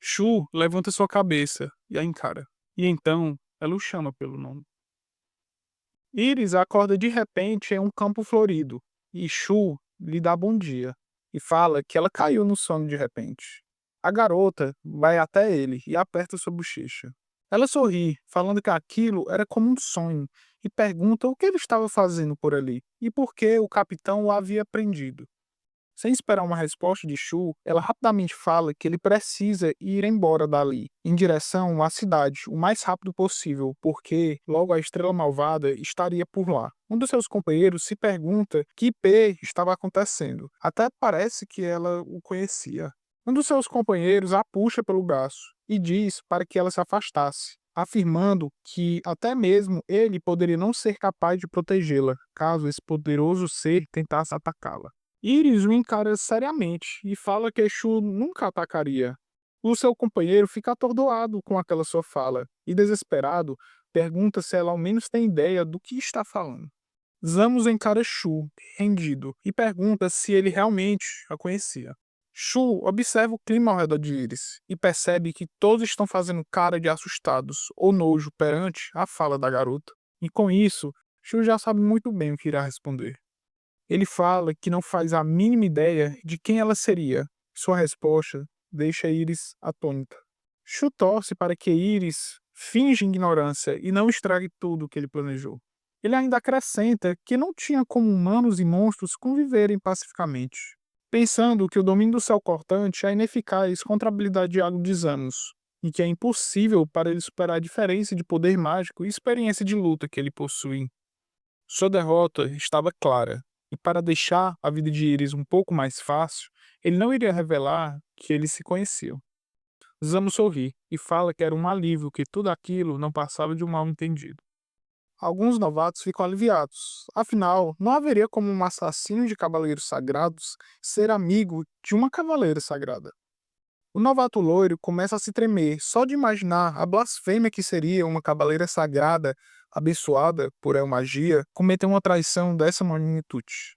Shu levanta sua cabeça e a encara. E então ela o chama pelo nome. Iris acorda de repente em um campo florido e Shu lhe dá bom dia e fala que ela caiu no sono de repente. A garota vai até ele e aperta sua bochecha. Ela sorri, falando que aquilo era como um sonho, e pergunta o que ele estava fazendo por ali e por que o capitão o havia prendido. Sem esperar uma resposta de Shu, ela rapidamente fala que ele precisa ir embora dali, em direção à cidade, o mais rápido possível, porque logo a Estrela Malvada estaria por lá. Um dos seus companheiros se pergunta que IP estava acontecendo. Até parece que ela o conhecia. Um dos seus companheiros a puxa pelo braço e diz para que ela se afastasse, afirmando que até mesmo ele poderia não ser capaz de protegê-la, caso esse poderoso ser tentasse atacá-la. Iris o encara seriamente e fala que Shu nunca atacaria. O seu companheiro fica atordoado com aquela sua fala e, desesperado, pergunta se ela ao menos tem ideia do que está falando. Zamos encara Shu, rendido, e pergunta se ele realmente a conhecia. Shu observa o clima ao redor de Iris e percebe que todos estão fazendo cara de assustados ou nojo perante a fala da garota. E com isso, Shu já sabe muito bem o que irá responder. Ele fala que não faz a mínima ideia de quem ela seria. Sua resposta deixa Iris atônita. Shu torce para que Iris finja ignorância e não estrague tudo o que ele planejou. Ele ainda acrescenta que não tinha como humanos e monstros conviverem pacificamente. pensando que o domínio do céu cortante é ineficaz contra a habilidade de água de Zanos, e que é impossível para ele superar a diferença de poder mágico e experiência de luta que ele possui. Sua derrota estava clara, e para deixar a vida de Iris um pouco mais fácil, ele não iria revelar que eles se conheciam. Zamo sorri e fala que era um alívio que tudo aquilo não passava de um mal-entendido. Alguns novatos ficam aliviados, afinal, não haveria como um assassino de cavaleiros sagrados ser amigo de uma cavaleira sagrada. O novato loiro começa a se tremer só de imaginar a blasfêmia que seria uma cavaleira sagrada, abençoada por El Magia, cometer uma traição dessa magnitude.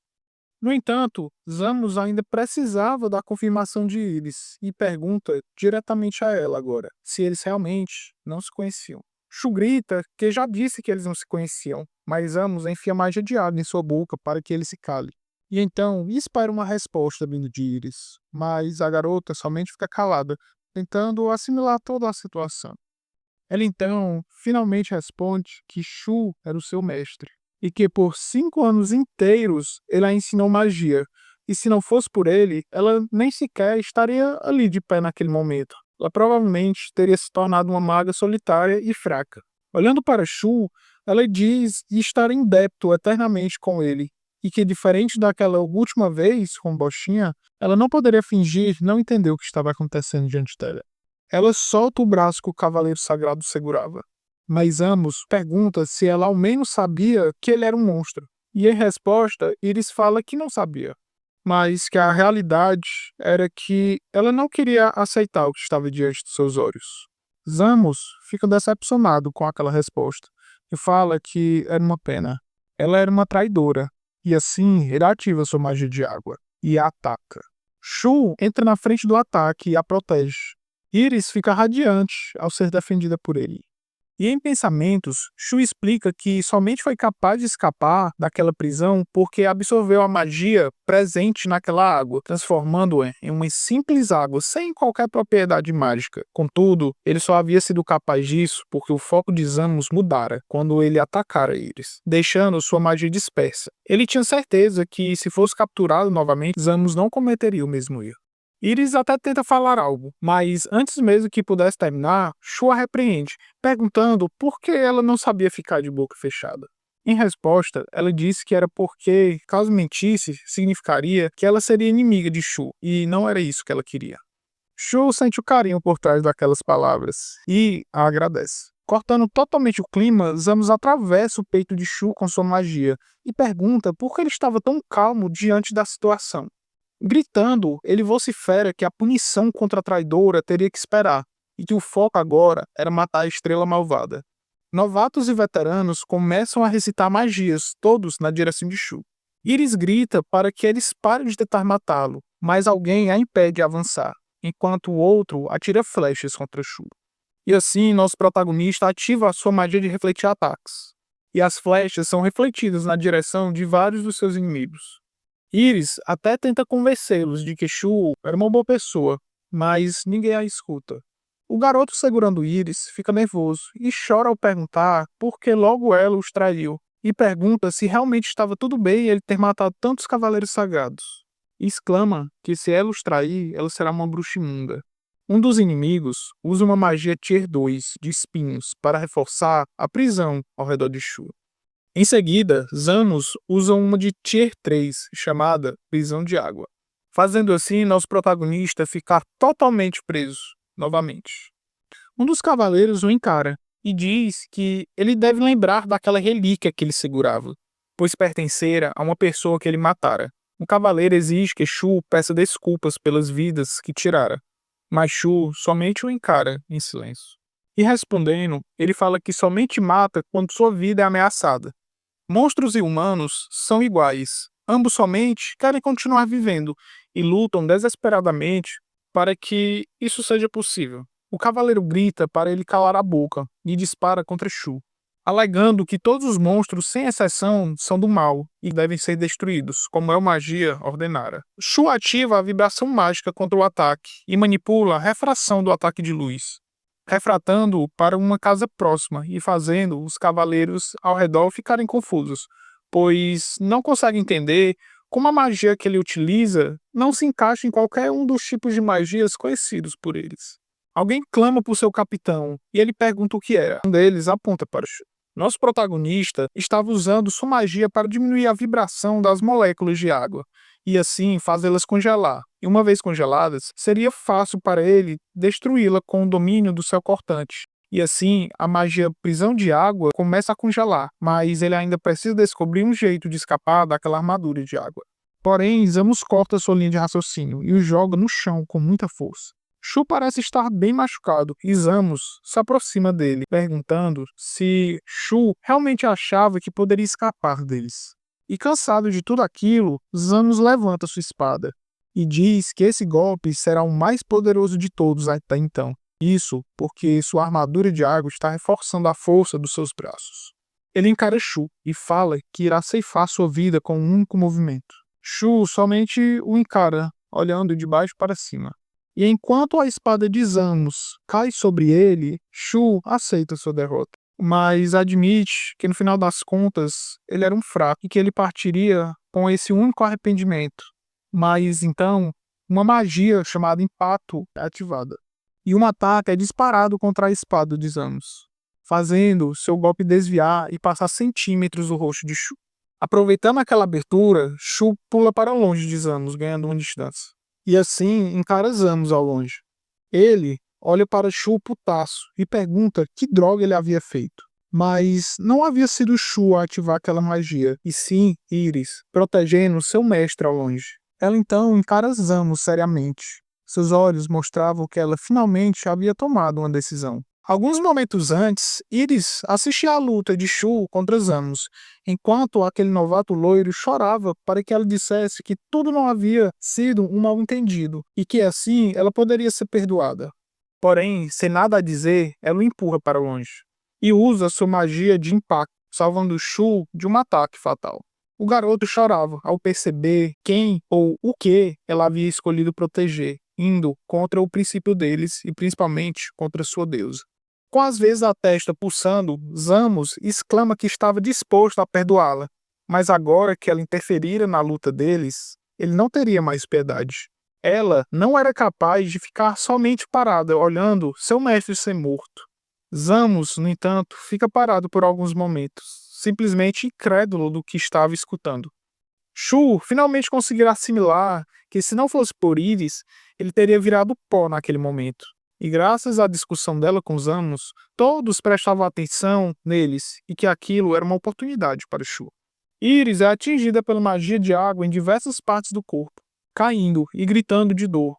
No entanto, Zamus ainda precisava da confirmação de Iris e pergunta diretamente a ela agora se eles realmente não se conheciam. Shu grita que já disse que eles não se conheciam, mas Zamus enfia magia de água em sua boca para que ele se cale. E então espera uma resposta vindo de Iris, mas a garota somente fica calada, tentando assimilar toda a situação. Ela então finalmente responde que Shu era o seu mestre e que por 5 anos inteiros ele a ensinou magia. E se não fosse por ele, ela nem sequer estaria ali de pé naquele momento. Ela provavelmente teria se tornado uma maga solitária e fraca. Olhando para Shu, ela diz estar em débito eternamente com ele, e que, diferente daquela última vez com Bochinha, ela não poderia fingir não entender o que estava acontecendo diante dela. Ela solta o braço que o cavaleiro sagrado segurava. Mas Amos pergunta se ela ao menos sabia que ele era um monstro. E em resposta, Iris fala que não sabia, mas que a realidade era que ela não queria aceitar o que estava diante dos seus olhos. Zamos fica decepcionado com aquela resposta e fala que era uma pena. Ela era uma traidora, e assim ele ativa sua magia de água e a ataca. Shu entra na frente do ataque e a protege. Iris fica radiante ao ser defendida por ele. E em pensamentos, Shu explica que somente foi capaz de escapar daquela prisão porque absorveu a magia presente naquela água, transformando-a em uma simples água sem qualquer propriedade mágica. Contudo, ele só havia sido capaz disso porque o foco de Zamus mudara quando ele atacara Iris, deixando sua magia dispersa. Ele tinha certeza que, se fosse capturado novamente, Zamus não cometeria o mesmo erro. Iris até tenta falar algo, mas antes mesmo que pudesse terminar, Shu a repreende, perguntando por que ela não sabia ficar de boca fechada. Em resposta, ela disse que era porque, caso mentisse, significaria que ela seria inimiga de Shu, e não era isso que ela queria. Shu sente o carinho por trás daquelas palavras e a agradece. Cortando totalmente o clima, Zamus atravessa o peito de Shu com sua magia e pergunta por que ele estava tão calmo diante da situação. Gritando, ele vocifera que a punição contra a traidora teria que esperar, e que o foco agora era matar a estrela malvada. Novatos e veteranos começam a recitar magias, todos na direção de Shu. Iris grita para que eles parem de tentar matá-lo, mas alguém a impede de avançar, enquanto o outro atira flechas contra Shu. E assim, nosso protagonista ativa a sua magia de refletir ataques, e as flechas são refletidas na direção de vários dos seus inimigos. Iris até tenta convencê-los de que Shu era uma boa pessoa, mas ninguém a escuta. O garoto segurando Iris fica nervoso e chora ao perguntar por que logo ela os traiu, e pergunta se realmente estava tudo bem ele ter matado tantos cavaleiros sagrados. E exclama que se ela os trair, ela será uma bruxa imunda. Um dos inimigos usa uma magia Tier 2 de espinhos para reforçar a prisão ao redor de Shu. Em seguida, Zamus usa uma de Tier 3, chamada Prisão de Água, fazendo assim nosso protagonista ficar totalmente preso, novamente. Um dos cavaleiros o encara e diz que ele deve lembrar daquela relíquia que ele segurava, pois pertencera a uma pessoa que ele matara. O cavaleiro exige que Shu peça desculpas pelas vidas que tirara, mas Shu somente o encara em silêncio. E respondendo, ele fala que somente mata quando sua vida é ameaçada. Monstros e humanos são iguais. Ambos somente querem continuar vivendo e lutam desesperadamente para que isso seja possível. O cavaleiro grita para ele calar a boca e dispara contra Shu, alegando que todos os monstros, sem exceção, são do mal e devem ser destruídos, como El Magia ordenara. Shu ativa a vibração mágica contra o ataque e manipula a refração do ataque de luz, refratando-o para uma casa próxima e fazendo os cavaleiros ao redor ficarem confusos, pois não conseguem entender como a magia que ele utiliza não se encaixa em qualquer um dos tipos de magias conhecidos por eles. Alguém clama por seu capitão e ele pergunta o que era. Um deles aponta para Shu. Nosso protagonista estava usando sua magia para diminuir a vibração das moléculas de água e assim fazê-las congelar. E uma vez congeladas, seria fácil para ele destruí-la com o domínio do céu cortante. E assim, a magia prisão de água começa a congelar, mas ele ainda precisa descobrir um jeito de escapar daquela armadura de água. Porém, Zamus corta sua linha de raciocínio e o joga no chão com muita força. Shu parece estar bem machucado e Zamus se aproxima dele, perguntando se Shu realmente achava que poderia escapar deles. E cansado de tudo aquilo, Zamus levanta sua espada e diz que esse golpe será o mais poderoso de todos até então. Isso porque sua armadura de água está reforçando a força dos seus braços. Ele encara Shu e fala que irá ceifar sua vida com um único movimento. Shu somente o encara, olhando de baixo para cima. E enquanto a espada de Zamus cai sobre ele, Shu aceita sua derrota. Mas admite que no final das contas ele era um fraco e que ele partiria com esse único arrependimento. Mas então, uma magia chamada Impacto é ativada. E um ataque é disparado contra a espada de Zamus, fazendo seu golpe desviar e passar centímetros do rosto de Shu. Aproveitando aquela abertura, Shu pula para longe de Zamus, ganhando uma distância. E assim encara Zamus ao longe. Ele olha para Shu putaço e pergunta que droga ele havia feito. Mas não havia sido Shu a ativar aquela magia, e sim Iris, protegendo seu mestre ao longe. Ela então encara Zamus seriamente. Seus olhos mostravam que ela finalmente havia tomado uma decisão. Alguns momentos antes, Iris assistia à luta de Shu contra Zamus, enquanto aquele novato loiro chorava para que ela dissesse que tudo não havia sido um mal-entendido e que assim ela poderia ser perdoada. Porém, sem nada a dizer, ela o empurra para longe e usa sua magia de impacto, salvando Shu de um ataque fatal. O garoto chorava ao perceber quem ou o que ela havia escolhido proteger, indo contra o princípio deles e principalmente contra sua deusa. Com as vezes a testa pulsando, Zamus exclama que estava disposto a perdoá-la, mas agora que ela interferira na luta deles, ele não teria mais piedade. Ela não era capaz de ficar somente parada olhando seu mestre ser morto. Zamus, no entanto, fica parado por alguns momentos, simplesmente incrédulo do que estava escutando. Shu finalmente conseguirá assimilar que se não fosse por Iris, ele teria virado pó naquele momento. E graças à discussão dela com Zamus, todos prestavam atenção neles e que aquilo era uma oportunidade para Shu. Iris é atingida pela magia de água em diversas partes do corpo, caindo e gritando de dor.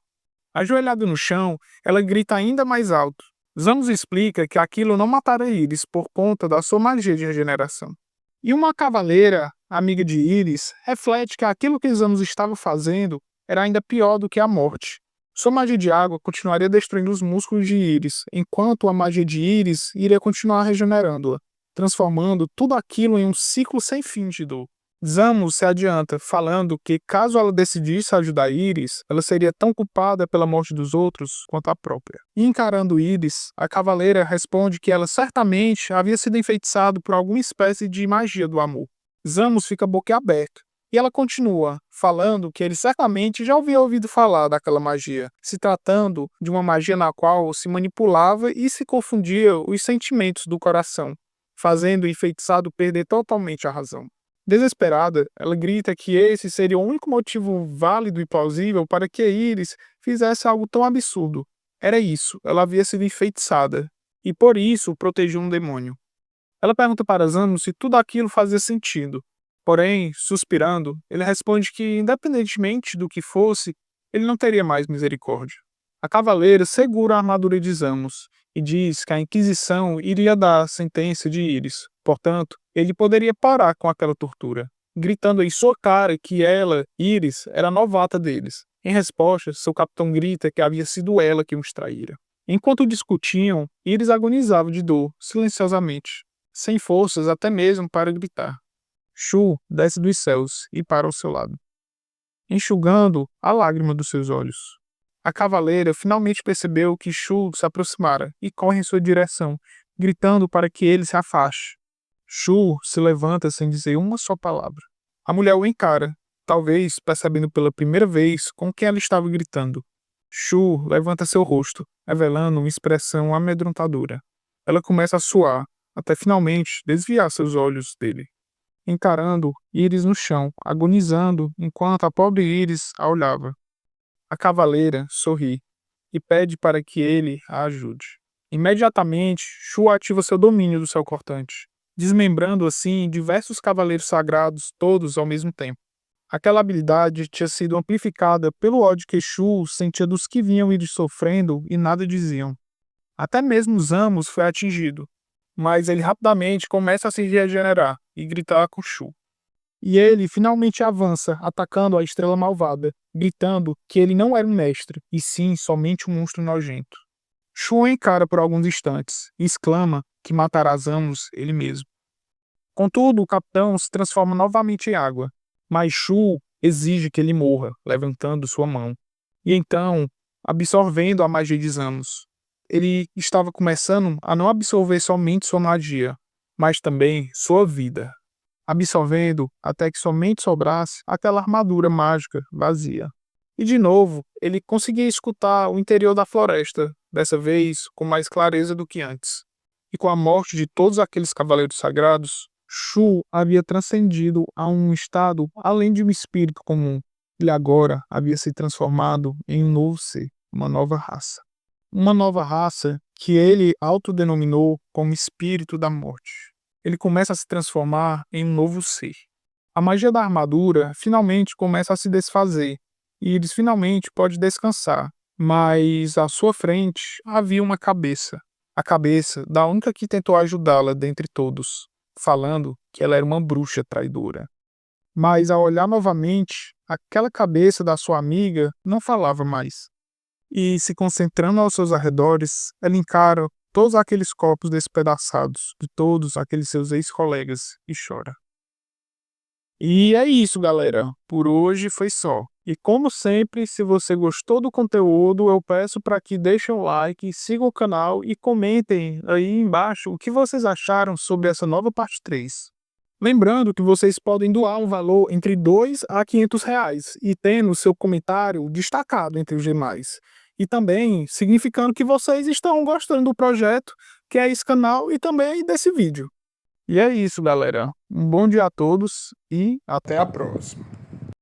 Ajoelhada no chão, ela grita ainda mais alto. Zamus explica que aquilo não matará Iris por conta da sua magia de regeneração. E uma cavaleira, amiga de Iris, reflete que aquilo que Zamus estava fazendo era ainda pior do que a morte. Sua magia de água continuaria destruindo os músculos de Iris, enquanto a magia de Iris iria continuar regenerando-a, transformando tudo aquilo em um ciclo sem fim de dor. Zamus se adianta, falando que caso ela decidisse ajudar Iris, ela seria tão culpada pela morte dos outros quanto a própria. E encarando Iris, a cavaleira responde que ela certamente havia sido enfeitiçada por alguma espécie de magia do amor. Zamus fica boquiaberto, e ela continua, falando que ele certamente já havia ouvido falar daquela magia, se tratando de uma magia na qual se manipulava e se confundia os sentimentos do coração, fazendo o enfeitiçado perder totalmente a razão. Desesperada, ela grita que esse seria o único motivo válido e plausível para que Iris fizesse algo tão absurdo. Era isso, ela havia sido enfeitiçada, e por isso protegia um demônio. Ela pergunta para Zamus se tudo aquilo fazia sentido. Porém, suspirando, ele responde que, independentemente do que fosse, ele não teria mais misericórdia. A cavaleira segura a armadura de Zamus e diz que a Inquisição iria dar a sentença de Iris. Portanto, ele poderia parar com aquela tortura, gritando em sua cara que ela, Iris, era a novata deles. Em resposta, seu capitão grita que havia sido ela que os traíra. Enquanto discutiam, Iris agonizava de dor, silenciosamente, sem forças até mesmo para gritar. Shu desce dos céus e para ao seu lado, enxugando a lágrima dos seus olhos. A cavaleira finalmente percebeu que Shu se aproximara e corre em sua direção, gritando para que ele se afaste. Shu se levanta sem dizer uma só palavra. A mulher o encara talvez percebendo pela primeira vez com quem ela estava gritando. Shu levanta seu rosto, revelando uma expressão amedrontadora. Ela começa a suar, até finalmente desviar seus olhos dele, encarando Iris no chão, agonizando enquanto a pobre Iris a olhava. A cavaleira sorri e pede para que ele a ajude. Imediatamente, Shu ativa seu domínio do céu cortante, desmembrando assim diversos cavaleiros sagrados, todos ao mesmo tempo. Aquela habilidade tinha sido amplificada pelo ódio que Shu sentia dos que vinham Iris sofrendo e nada diziam. Até mesmo Zamos foi atingido, mas ele rapidamente começa a se regenerar e gritar com Shu. E ele finalmente avança, atacando a estrela malvada, gritando que ele não era um mestre, e sim somente um monstro nojento. Shu o encara por alguns instantes e exclama que matará Zamos ele mesmo. Contudo, o capitão se transforma novamente em água, mas Shu exige que ele morra, levantando sua mão. E então, absorvendo a magia de Zamos. Ele estava começando a não absorver somente sua magia, mas também sua vida, absorvendo até que somente sobrasse aquela armadura mágica vazia. E de novo, ele conseguia escutar o interior da floresta, dessa vez com mais clareza do que antes. E com a morte de todos aqueles cavaleiros sagrados, Shu havia transcendido a um estado além de um espírito comum. Ele agora havia se transformado em um novo ser, uma nova raça. Uma nova raça que ele autodenominou como espírito da morte. Ele começa a se transformar em um novo ser. A magia da armadura finalmente começa a se desfazer, e Iris finalmente pode descansar, mas à sua frente havia uma cabeça. A cabeça da única que tentou ajudá-la dentre todos, falando que ela era uma bruxa traidora. Mas ao olhar novamente, aquela cabeça da sua amiga não falava mais. E, se concentrando aos seus arredores, ela encara todos aqueles corpos despedaçados de todos aqueles seus ex-colegas e chora. E é isso, galera. Por hoje foi só. E como sempre, se você gostou do conteúdo, eu peço para que deixem um like, sigam o canal e comentem aí embaixo o que vocês acharam sobre essa nova parte 3. Lembrando que vocês podem doar um valor entre R$ 2 a R$ 500 e tendo seu comentário destacado entre os demais. E também significando que vocês estão gostando do projeto, que é esse canal e também desse vídeo. E é isso, galera. Um bom dia a todos e até a próxima.